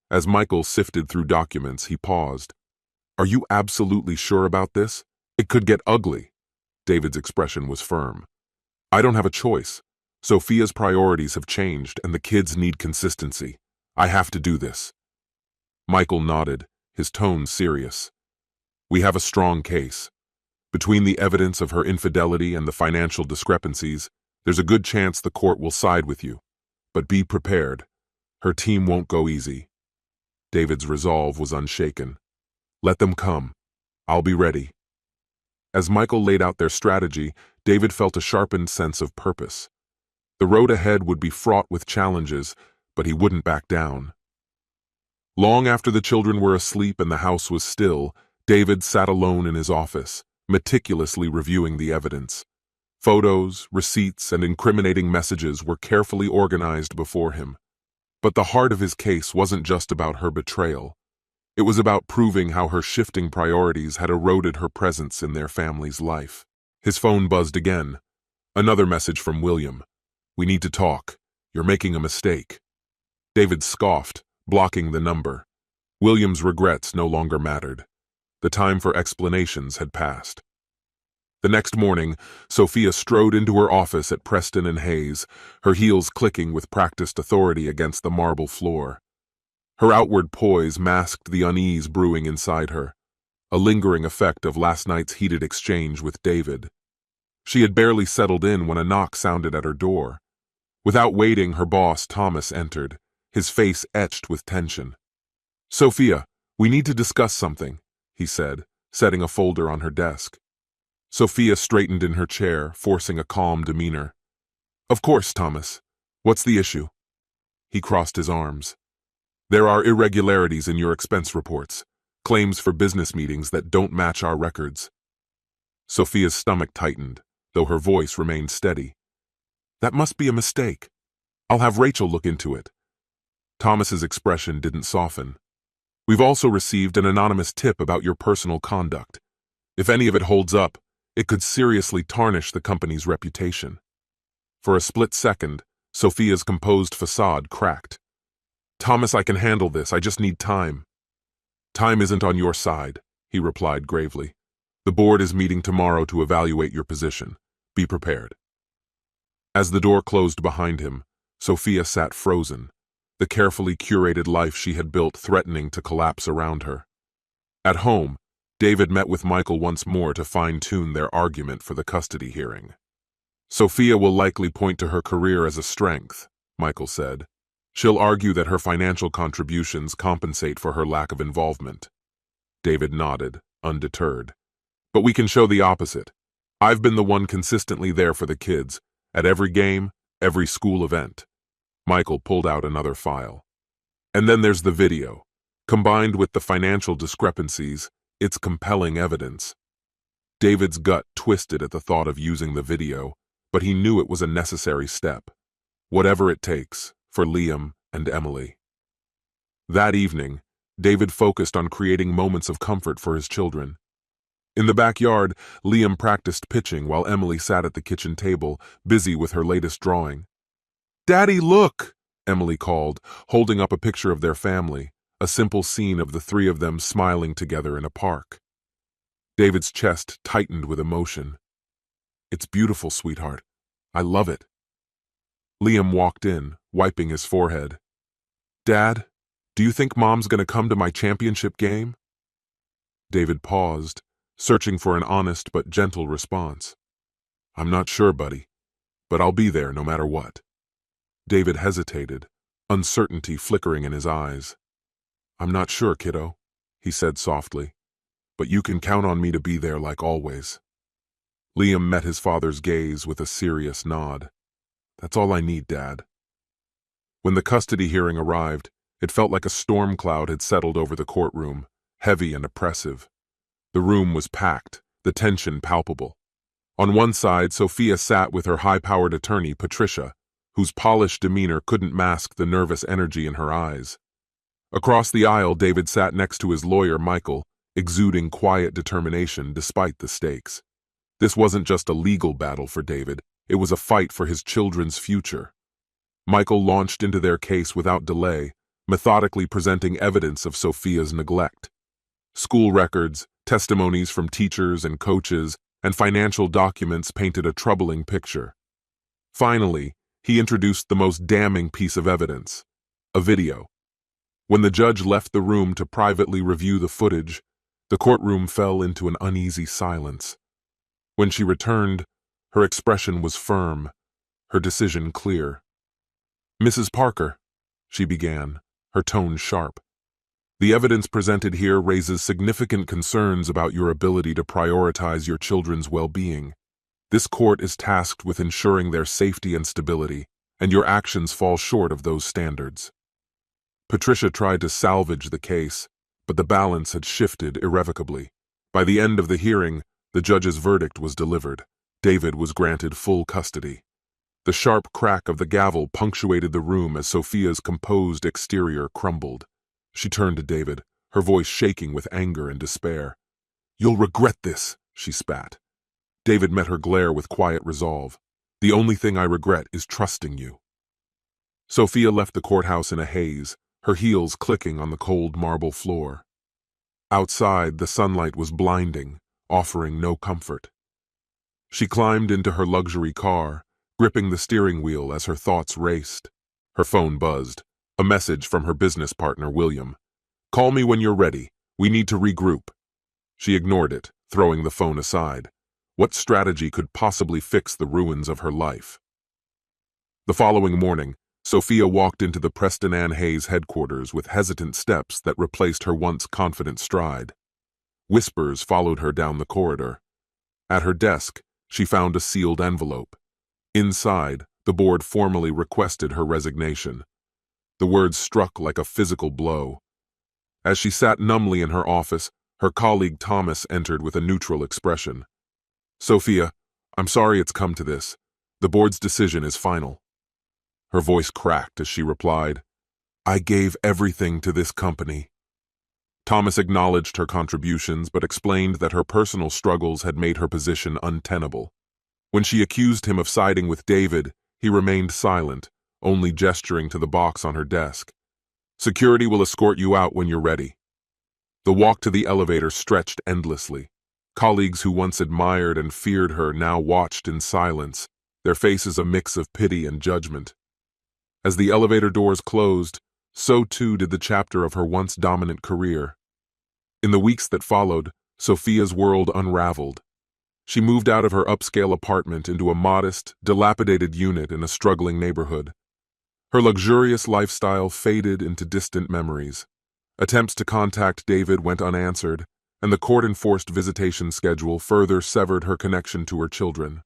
As Michael sifted through documents, he paused. "Are you absolutely sure about this? It could get ugly." David's expression was firm. "I don't have a choice. Sophia's priorities have changed, and the kids need consistency. I have to do this." Michael nodded, his tone serious. "We have a strong case. Between the evidence of her infidelity and the financial discrepancies, there's a good chance the court will side with you. But be prepared. Her team won't go easy." David's resolve was unshaken. "Let them come. I'll be ready." As Michael laid out their strategy, David felt a sharpened sense of purpose. The road ahead would be fraught with challenges, but he wouldn't back down. Long after the children were asleep and the house was still, David sat alone in his office, meticulously reviewing the evidence. Photos, receipts, and incriminating messages were carefully organized before him. But the heart of his case wasn't just about her betrayal. It was about proving how her shifting priorities had eroded her presence in their family's life. His phone buzzed again. Another message from William. "We need to talk. You're making a mistake." David scoffed, blocking the number. William's regrets no longer mattered. The time for explanations had passed. The next morning, Sophia strode into her office at Preston and Hayes, her heels clicking with practiced authority against the marble floor. Her outward poise masked the unease brewing inside her, a lingering effect of last night's heated exchange with David. She had barely settled in when a knock sounded at her door. Without waiting, her boss, Thomas, entered, his face etched with tension. "Sophia, we need to discuss something," he said, setting a folder on her desk. Sophia straightened in her chair, forcing a calm demeanor. "Of course, Thomas. What's the issue?" He crossed his arms. "There are irregularities in your expense reports, claims for business meetings that don't match our records." Sophia's stomach tightened, though her voice remained steady. "That must be a mistake. I'll have Rachel look into it." Thomas's expression didn't soften. "We've also received an anonymous tip about your personal conduct. If any of it holds up, it could seriously tarnish the company's reputation." For a split second, Sophia's composed facade cracked. "Thomas, I can handle this. I just need time." "Time isn't on your side," he replied gravely. "The board is meeting tomorrow to evaluate your position. Be prepared." As the door closed behind him, Sophia sat frozen, the carefully curated life she had built threatening to collapse around her. At home, David met with Michael once more to fine-tune their argument for the custody hearing. "Sophia will likely point to her career as a strength," Michael said. "She'll argue that her financial contributions compensate for her lack of involvement." David nodded, undeterred. "But we can show the opposite. I've been the one consistently there for the kids, at every game, every school event." Michael pulled out another file. "And then there's the video. Combined with the financial discrepancies, it's compelling evidence." David's gut twisted at the thought of using the video, but he knew it was a necessary step. Whatever it takes, for Liam and Emily. That evening, David focused on creating moments of comfort for his children. In the backyard, Liam practiced pitching while Emily sat at the kitchen table, busy with her latest drawing. "Daddy, look!" Emily called, holding up a picture of their family, a simple scene of the three of them smiling together in a park. David's chest tightened with emotion. It's beautiful, sweetheart. I love it. Liam walked in, wiping his forehead. Dad, do you think Mom's gonna come to my championship game? David paused, searching for an honest but gentle response. I'm not sure, buddy, but I'll be there no matter what. David hesitated, uncertainty flickering in his eyes. I'm not sure, kiddo, he said softly, but you can count on me to be there like always. Liam met his father's gaze with a serious nod. That's all I need, Dad. When the custody hearing arrived, it felt like a storm cloud had settled over the courtroom, heavy and oppressive. The room was packed, the tension palpable. On one side, Sophia sat with her high-powered attorney, Patricia, whose polished demeanor couldn't mask the nervous energy in her eyes. Across the aisle, David sat next to his lawyer, Michael, exuding quiet determination despite the stakes. This wasn't just a legal battle for David, it was a fight for his children's future. Michael launched into their case without delay, methodically presenting evidence of Sophia's neglect. School records, testimonies from teachers and coaches, and financial documents painted a troubling picture. Finally, he introduced the most damning piece of evidence, a video. When the judge left the room to privately review the footage, the courtroom fell into an uneasy silence. When she returned, her expression was firm, her decision clear. Mrs. Parker, she began, her tone sharp. The evidence presented here raises significant concerns about your ability to prioritize your children's well-being. This court is tasked with ensuring their safety and stability, and your actions fall short of those standards. Patricia tried to salvage the case, but the balance had shifted irrevocably. By the end of the hearing, the judge's verdict was delivered. David was granted full custody. The sharp crack of the gavel punctuated the room as Sophia's composed exterior crumbled. She turned to David, her voice shaking with anger and despair. You'll regret this, she spat. David met her glare with quiet resolve. The only thing I regret is trusting you. Sophia left the courthouse in a haze, her heels clicking on the cold marble floor. Outside, the sunlight was blinding, offering no comfort. She climbed into her luxury car, gripping the steering wheel as her thoughts raced. Her phone buzzed, a message from her business partner, William. Call me when you're ready. We need to regroup. She ignored it, throwing the phone aside. What strategy could possibly fix the ruins of her life? The following morning, Sophia walked into the Preston Ann Hayes headquarters with hesitant steps that replaced her once confident stride. Whispers followed her down the corridor. At her desk, she found a sealed envelope. Inside, the board formally requested her resignation. The words struck like a physical blow. As she sat numbly in her office, her colleague Thomas entered with a neutral expression. Sophia, I'm sorry it's come to this. The board's decision is final. Her voice cracked as she replied, I gave everything to this company. Thomas acknowledged her contributions but explained that her personal struggles had made her position untenable. When she accused him of siding with David, he remained silent, only gesturing to the box on her desk. Security will escort you out when you're ready. The walk to the elevator stretched endlessly. Colleagues who once admired and feared her now watched in silence, their faces a mix of pity and judgment. As the elevator doors closed, so too did the chapter of her once dominant career. In the weeks that followed, Sophia's world unraveled. She moved out of her upscale apartment into a modest, dilapidated unit in a struggling neighborhood. Her luxurious lifestyle faded into distant memories. Attempts to contact David went unanswered, and the court-enforced visitation schedule further severed her connection to her children.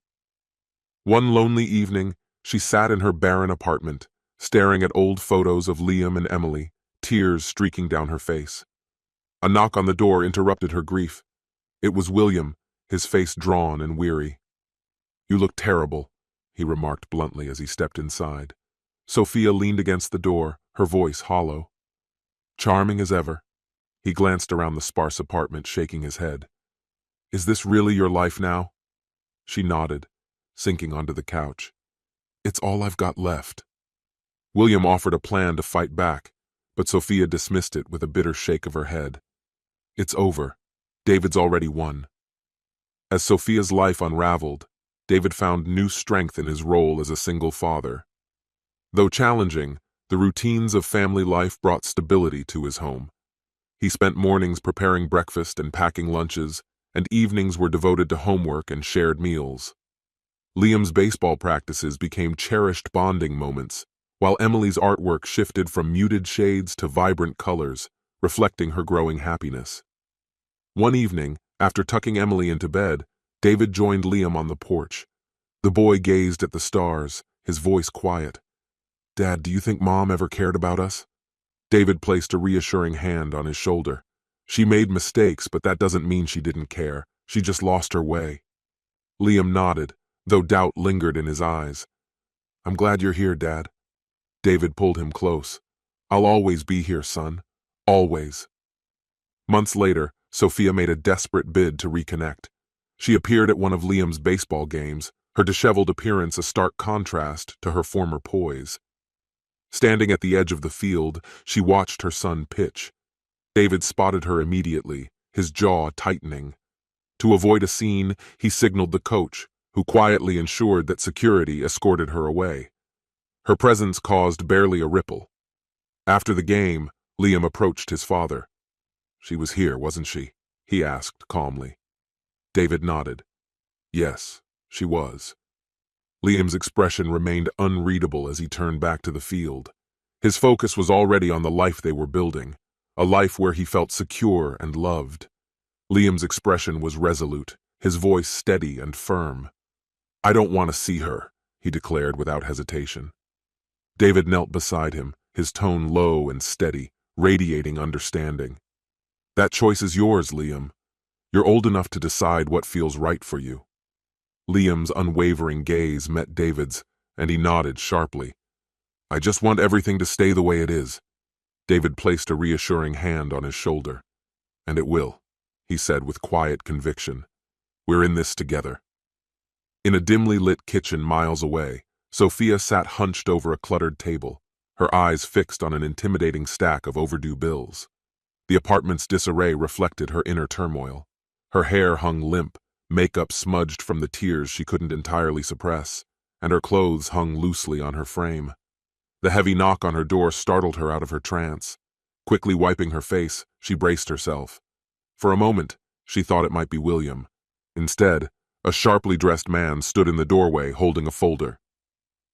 One lonely evening, she sat in her barren apartment, staring at old photos of Liam and Emily, tears streaking down her face. A knock on the door interrupted her grief. It was William, his face drawn and weary. You look terrible, he remarked bluntly as he stepped inside. Sophia leaned against the door, her voice hollow. Charming as ever. He glanced around the sparse apartment, shaking his head. Is this really your life now? She nodded, sinking onto the couch. It's all I've got left. William offered a plan to fight back, but Sophia dismissed it with a bitter shake of her head. It's over. David's already won. As Sophia's life unraveled, David found new strength in his role as a single father. Though challenging, the routines of family life brought stability to his home. He spent mornings preparing breakfast and packing lunches, and evenings were devoted to homework and shared meals. Liam's baseball practices became cherished bonding moments, while Emily's artwork shifted from muted shades to vibrant colors, reflecting her growing happiness. One evening, after tucking Emily into bed, David joined Liam on the porch. The boy gazed at the stars, his voice quiet. "Dad, do you think Mom ever cared about us?" David placed a reassuring hand on his shoulder. "She made mistakes, but that doesn't mean she didn't care. She just lost her way." Liam nodded, though doubt lingered in his eyes. "I'm glad you're here, Dad." David pulled him close. "I'll always be here, son. Always." Months later, Sophia made a desperate bid to reconnect. She appeared at one of Liam's baseball games, her disheveled appearance a stark contrast to her former poise. Standing at the edge of the field, she watched her son pitch. David spotted her immediately, his jaw tightening. To avoid a scene, he signaled the coach, who quietly ensured that security escorted her away. Her presence caused barely a ripple. After the game, Liam approached his father. "She was here, wasn't she?" he asked calmly. David nodded. Yes, she was. Liam's expression remained unreadable as he turned back to the field. His focus was already on the life they were building, a life where he felt secure and loved. Liam's expression was resolute, his voice steady and firm. "I don't want to see her," he declared without hesitation. David knelt beside him, his tone low and steady, radiating understanding. "That choice is yours, Liam. You're old enough to decide what feels right for you." Liam's unwavering gaze met David's, and he nodded sharply. "I just want everything to stay the way it is." David placed a reassuring hand on his shoulder. "And it will," he said with quiet conviction. "We're in this together." In a dimly lit kitchen miles away, Sophia sat hunched over a cluttered table, her eyes fixed on an intimidating stack of overdue bills. The apartment's disarray reflected her inner turmoil. Her hair hung limp, makeup smudged from the tears she couldn't entirely suppress, and her clothes hung loosely on her frame. The heavy knock on her door startled her out of her trance. Quickly wiping her face, she braced herself. For a moment, she thought it might be William. Instead, a sharply dressed man stood in the doorway holding a folder.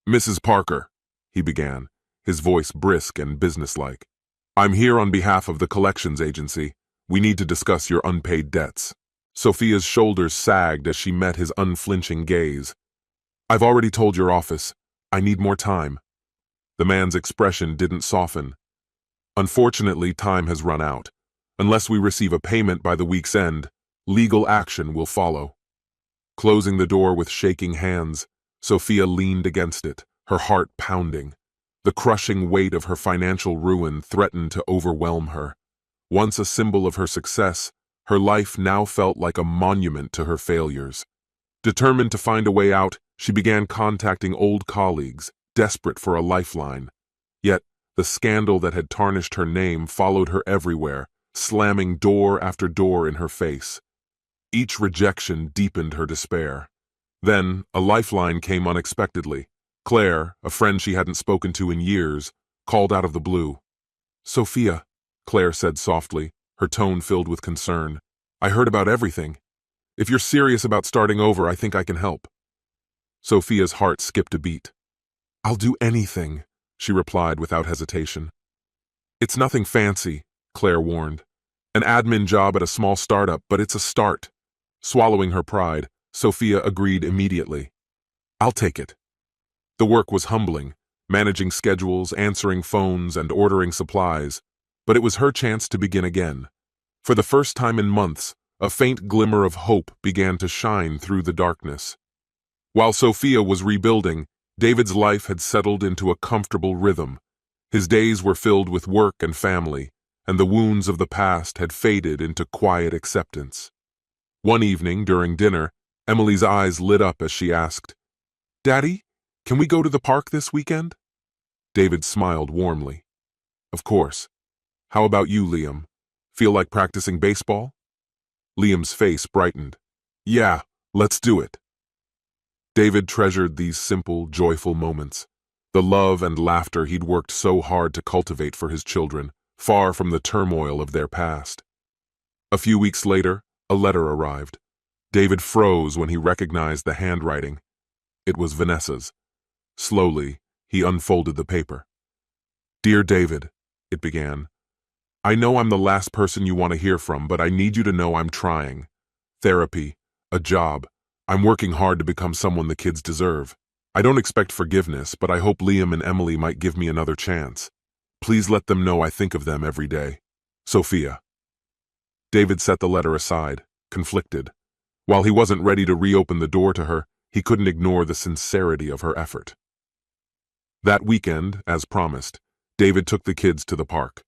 "Mrs. Parker," he began, his voice brisk and businesslike. "I'm here on behalf of the collections agency. We need to discuss your unpaid debts." Sophia's shoulders sagged as she met his unflinching gaze. "I've already told your office. I need more time." The man's expression didn't soften. "Unfortunately, time has run out. Unless we receive a payment by the week's end, legal action will follow." Closing the door with shaking hands, Sophia leaned against it, her heart pounding. The crushing weight of her financial ruin threatened to overwhelm her. Once a symbol of her success, her life now felt like a monument to her failures. Determined to find a way out, she began contacting old colleagues, desperate for a lifeline. Yet, the scandal that had tarnished her name followed her everywhere, slamming door after door in her face. Each rejection deepened her despair. Then, a lifeline came unexpectedly. Claire, a friend she hadn't spoken to in years, called out of the blue. "Sophia," Claire said softly, her tone filled with concern. "I heard about everything. If you're serious about starting over, I think I can help." Sophia's heart skipped a beat. "I'll do anything," she replied without hesitation. "It's nothing fancy," Claire warned. "An admin job at a small startup, but it's a start." Swallowing her pride, Sophia agreed immediately. "I'll take it." The work was humbling, managing schedules, answering phones, and ordering supplies, but it was her chance to begin again. For the first time in months, a faint glimmer of hope began to shine through the darkness. While Sophia was rebuilding, David's life had settled into a comfortable rhythm. His days were filled with work and family, and the wounds of the past had faded into quiet acceptance. One evening, during dinner, Emily's eyes lit up as she asked, "Daddy, can we go to the park this weekend?" David smiled warmly. "Of course. How about you, Liam? Feel like practicing baseball?" Liam's face brightened. "Yeah, let's do it." David treasured these simple, joyful moments, the love and laughter he'd worked so hard to cultivate for his children, far from the turmoil of their past. A few weeks later, a letter arrived. David froze when he recognized the handwriting. It was Vanessa's. Slowly, he unfolded the paper. "Dear David," it began, "I know I'm the last person you want to hear from, but I need you to know I'm trying. Therapy, a job. I'm working hard to become someone the kids deserve. I don't expect forgiveness, but I hope Liam and Emily might give me another chance. Please let them know I think of them every day. Sophia." David set the letter aside, conflicted. While he wasn't ready to reopen the door to her, he couldn't ignore the sincerity of her effort. That weekend, as promised, David took the kids to the park.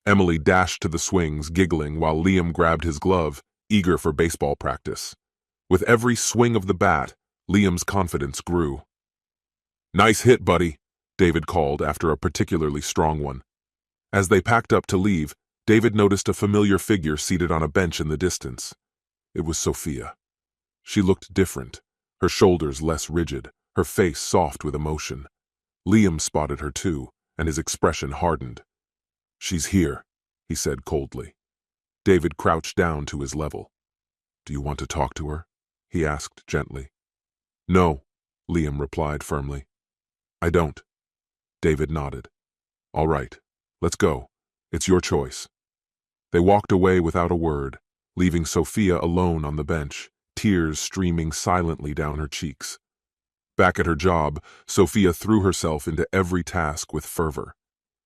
Emily dashed to the swings, giggling, while Liam grabbed his glove, eager for baseball practice. With every swing of the bat, Liam's confidence grew. "Nice hit, buddy," David called after a particularly strong one. As they packed up to leave, David noticed a familiar figure seated on a bench in the distance. It was Sophia. She looked different, her shoulders less rigid, her face soft with emotion. Liam spotted her too, and his expression hardened. "She's here," he said coldly. David crouched down to his level. "Do you want to talk to her?" he asked gently. "No," Liam replied firmly. "I don't." David nodded. "All right, let's go. It's your choice." They walked away without a word, leaving Sophia alone on the bench, tears streaming silently down her cheeks. Back at her job, Sophia threw herself into every task with fervor.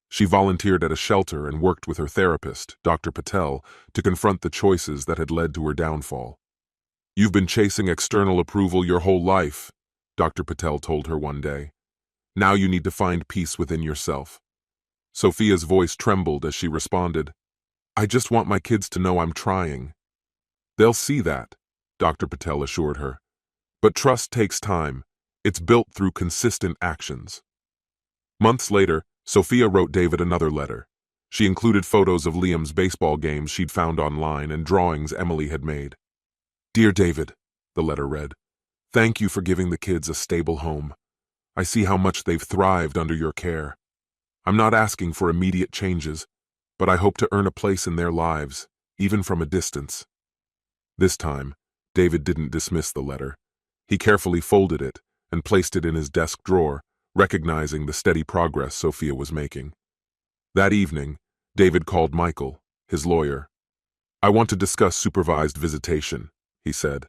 She volunteered at a shelter and worked with her therapist, Dr. Patel, to confront the choices that had led to her downfall. "You've been chasing external approval your whole life," Dr. Patel told her one day. "Now you need to find peace within yourself." Sophia's voice trembled as she responded, "I just want my kids to know I'm trying." "They'll see that," Dr. Patel assured her. "But trust takes time. It's built through consistent actions." Months later, Sophia wrote David another letter. She included photos of Liam's baseball games she'd found online and drawings Emily had made. "Dear David," the letter read, "thank you for giving the kids a stable home. I see how much they've thrived under your care. I'm not asking for immediate changes, but I hope to earn a place in their lives, even from a distance." This time, David didn't dismiss the letter. He carefully folded it and placed it in his desk drawer, recognizing the steady progress Sophia was making. That evening, David called Michael, his lawyer. "I want to discuss supervised visitation," he said.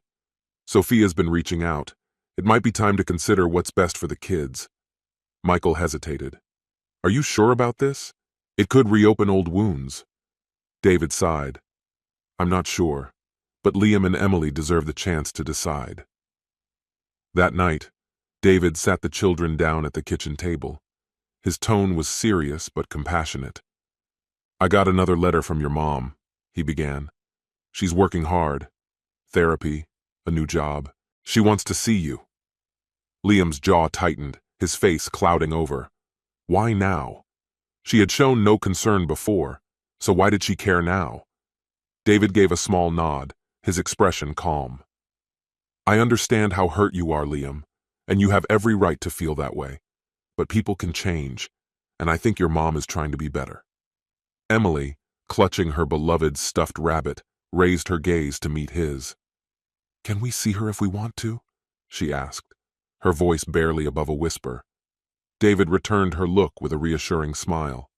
"Sophia's been reaching out. It might be time to consider what's best for the kids." Michael hesitated. "Are you sure about this? It could reopen old wounds." David sighed. "I'm not sure, but Liam and Emily deserve the chance to decide." That night, David sat the children down at the kitchen table. His tone was serious but compassionate. "I got another letter from your mom," he began. "She's working hard. Therapy, a new job. She wants to see you." Liam's jaw tightened, his face clouding over. Why now? She had shown no concern before, so why did she care now? David gave a small nod, his expression calm. "I understand how hurt you are, Liam, and you have every right to feel that way. But people can change, and I think your mom is trying to be better." Emily, clutching her beloved stuffed rabbit, raised her gaze to meet his. "Can we see her if we want to?" she asked, her voice barely above a whisper. David returned her look with a reassuring smile.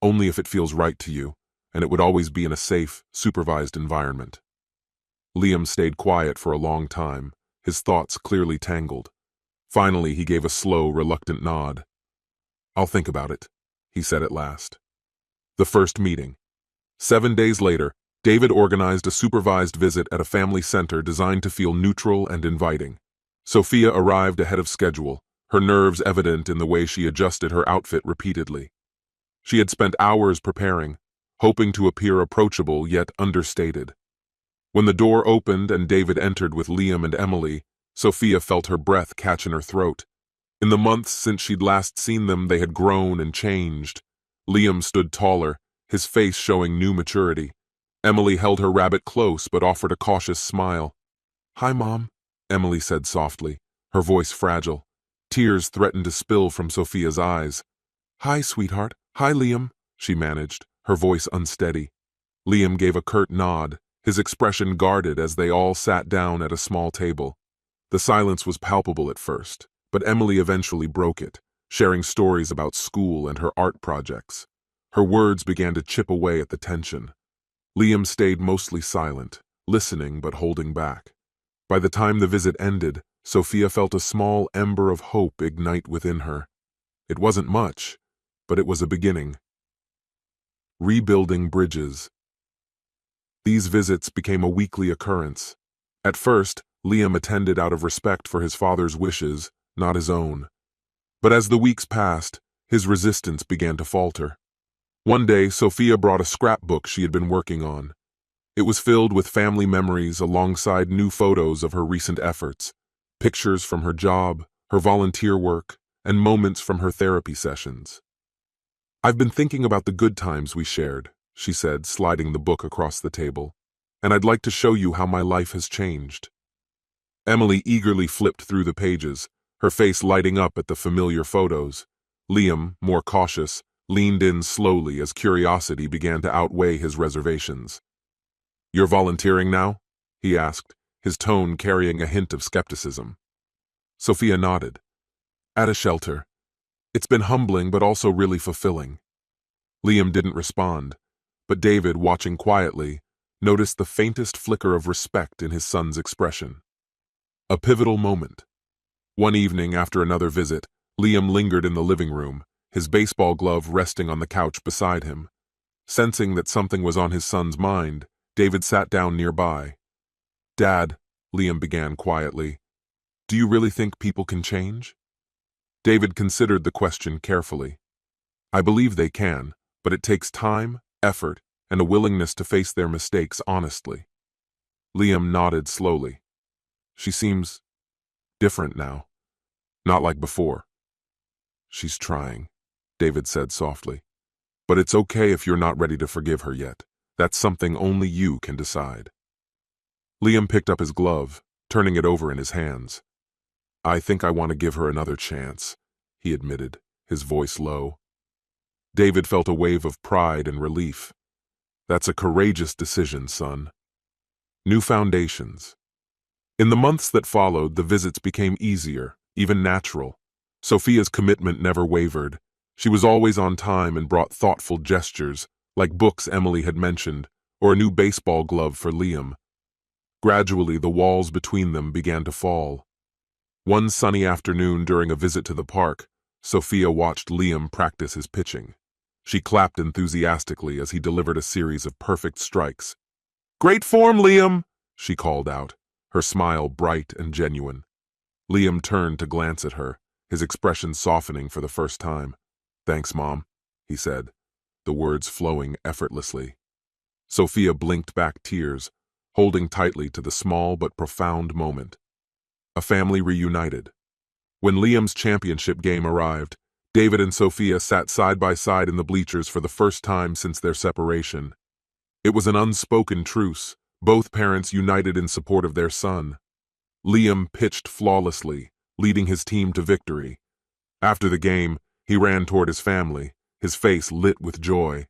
"Only if it feels right to you, and it would always be in a safe, supervised environment." Liam stayed quiet for a long time, his thoughts clearly tangled. Finally, he gave a slow, reluctant nod. "I'll think about it," he said at last. The first meeting. 7 days later, David organized a supervised visit at a family center designed to feel neutral and inviting. Sophia arrived ahead of schedule, her nerves evident in the way she adjusted her outfit repeatedly. She had spent hours preparing, hoping to appear approachable yet understated. When the door opened and David entered with Liam and Emily, Sophia felt her breath catch in her throat. In the months since she'd last seen them, they had grown and changed. Liam stood taller, his face showing new maturity. Emily held her rabbit close but offered a cautious smile. "Hi, Mom," Emily said softly, her voice fragile. Tears threatened to spill from Sophia's eyes. "Hi, sweetheart. Hi, Liam," she managed, her voice unsteady. Liam gave a curt nod, his expression guarded as they all sat down at a small table. The silence was palpable at first, but Emily eventually broke it, sharing stories about school and her art projects. Her words began to chip away at the tension. Liam stayed mostly silent, listening but holding back. By the time the visit ended, Sophia felt a small ember of hope ignite within her. It wasn't much, but it was a beginning. Rebuilding bridges. These visits became a weekly occurrence. At first, Liam attended out of respect for his father's wishes, not his own. But as the weeks passed, his resistance began to falter. One day, Sophia brought a scrapbook she had been working on. It was filled with family memories alongside new photos of her recent efforts, pictures from her job, her volunteer work, and moments from her therapy sessions. "I've been thinking about the good times we shared," she said, sliding the book across the table, "and I'd like to show you how my life has changed." Emily eagerly flipped through the pages, her face lighting up at the familiar photos. Liam, more cautious, leaned in slowly as curiosity began to outweigh his reservations. "You're volunteering now?" he asked, his tone carrying a hint of skepticism. Sophia nodded. "At a shelter. It's been humbling but also really fulfilling." Liam didn't respond, but David, watching quietly, noticed the faintest flicker of respect in his son's expression. A pivotal moment. One evening after another visit, Liam lingered in the living room, his baseball glove resting on the couch beside him. Sensing that something was on his son's mind, David sat down nearby. "Dad," Liam began quietly, "do you really think people can change?" David considered the question carefully. "I believe they can, but it takes time, effort, and a willingness to face their mistakes honestly." Liam nodded slowly. "She seems different now. Not like before." "She's trying," David said softly. "But it's okay if you're not ready to forgive her yet. That's something only you can decide." Liam picked up his glove, turning it over in his hands. "I think I want to give her another chance," he admitted, his voice low. David felt a wave of pride and relief. "That's a courageous decision, son." New foundations. In the months that followed, the visits became easier, even natural. Sophia's commitment never wavered. She was always on time and brought thoughtful gestures, like books Emily had mentioned, or a new baseball glove for Liam. Gradually, the walls between them began to fall. One sunny afternoon during a visit to the park, Sophia watched Liam practice his pitching. She clapped enthusiastically as he delivered a series of perfect strikes. "Great form, Liam!" she called out, her smile bright and genuine. Liam turned to glance at her, his expression softening for the first time. "Thanks, Mom," he said, the words flowing effortlessly. Sophia blinked back tears, holding tightly to the small but profound moment. A family reunited. When Liam's championship game arrived, David and Sophia sat side by side in the bleachers for the first time since their separation. It was an unspoken truce, both parents united in support of their son. Liam pitched flawlessly, leading his team to victory. After the game, he ran toward his family, his face lit with joy.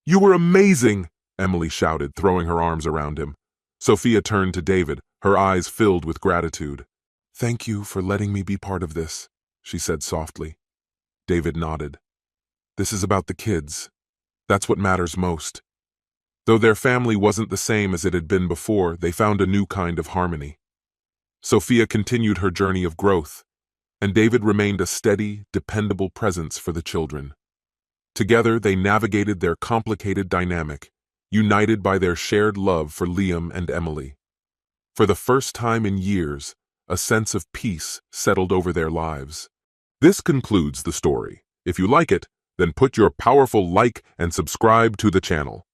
"You were amazing!" Emily shouted, throwing her arms around him. Sophia turned to David, her eyes filled with gratitude. "Thank you for letting me be part of this," she said softly. David nodded. "This is about the kids. That's what matters most." Though their family wasn't the same as it had been before, they found a new kind of harmony. Sophia continued her journey of growth, and David remained a steady, dependable presence for the children. Together, they navigated their complicated dynamic, united by their shared love for Liam and Emily. For the first time in years, a sense of peace settled over their lives. This concludes the story. If you like it, then put your powerful like and subscribe to the channel.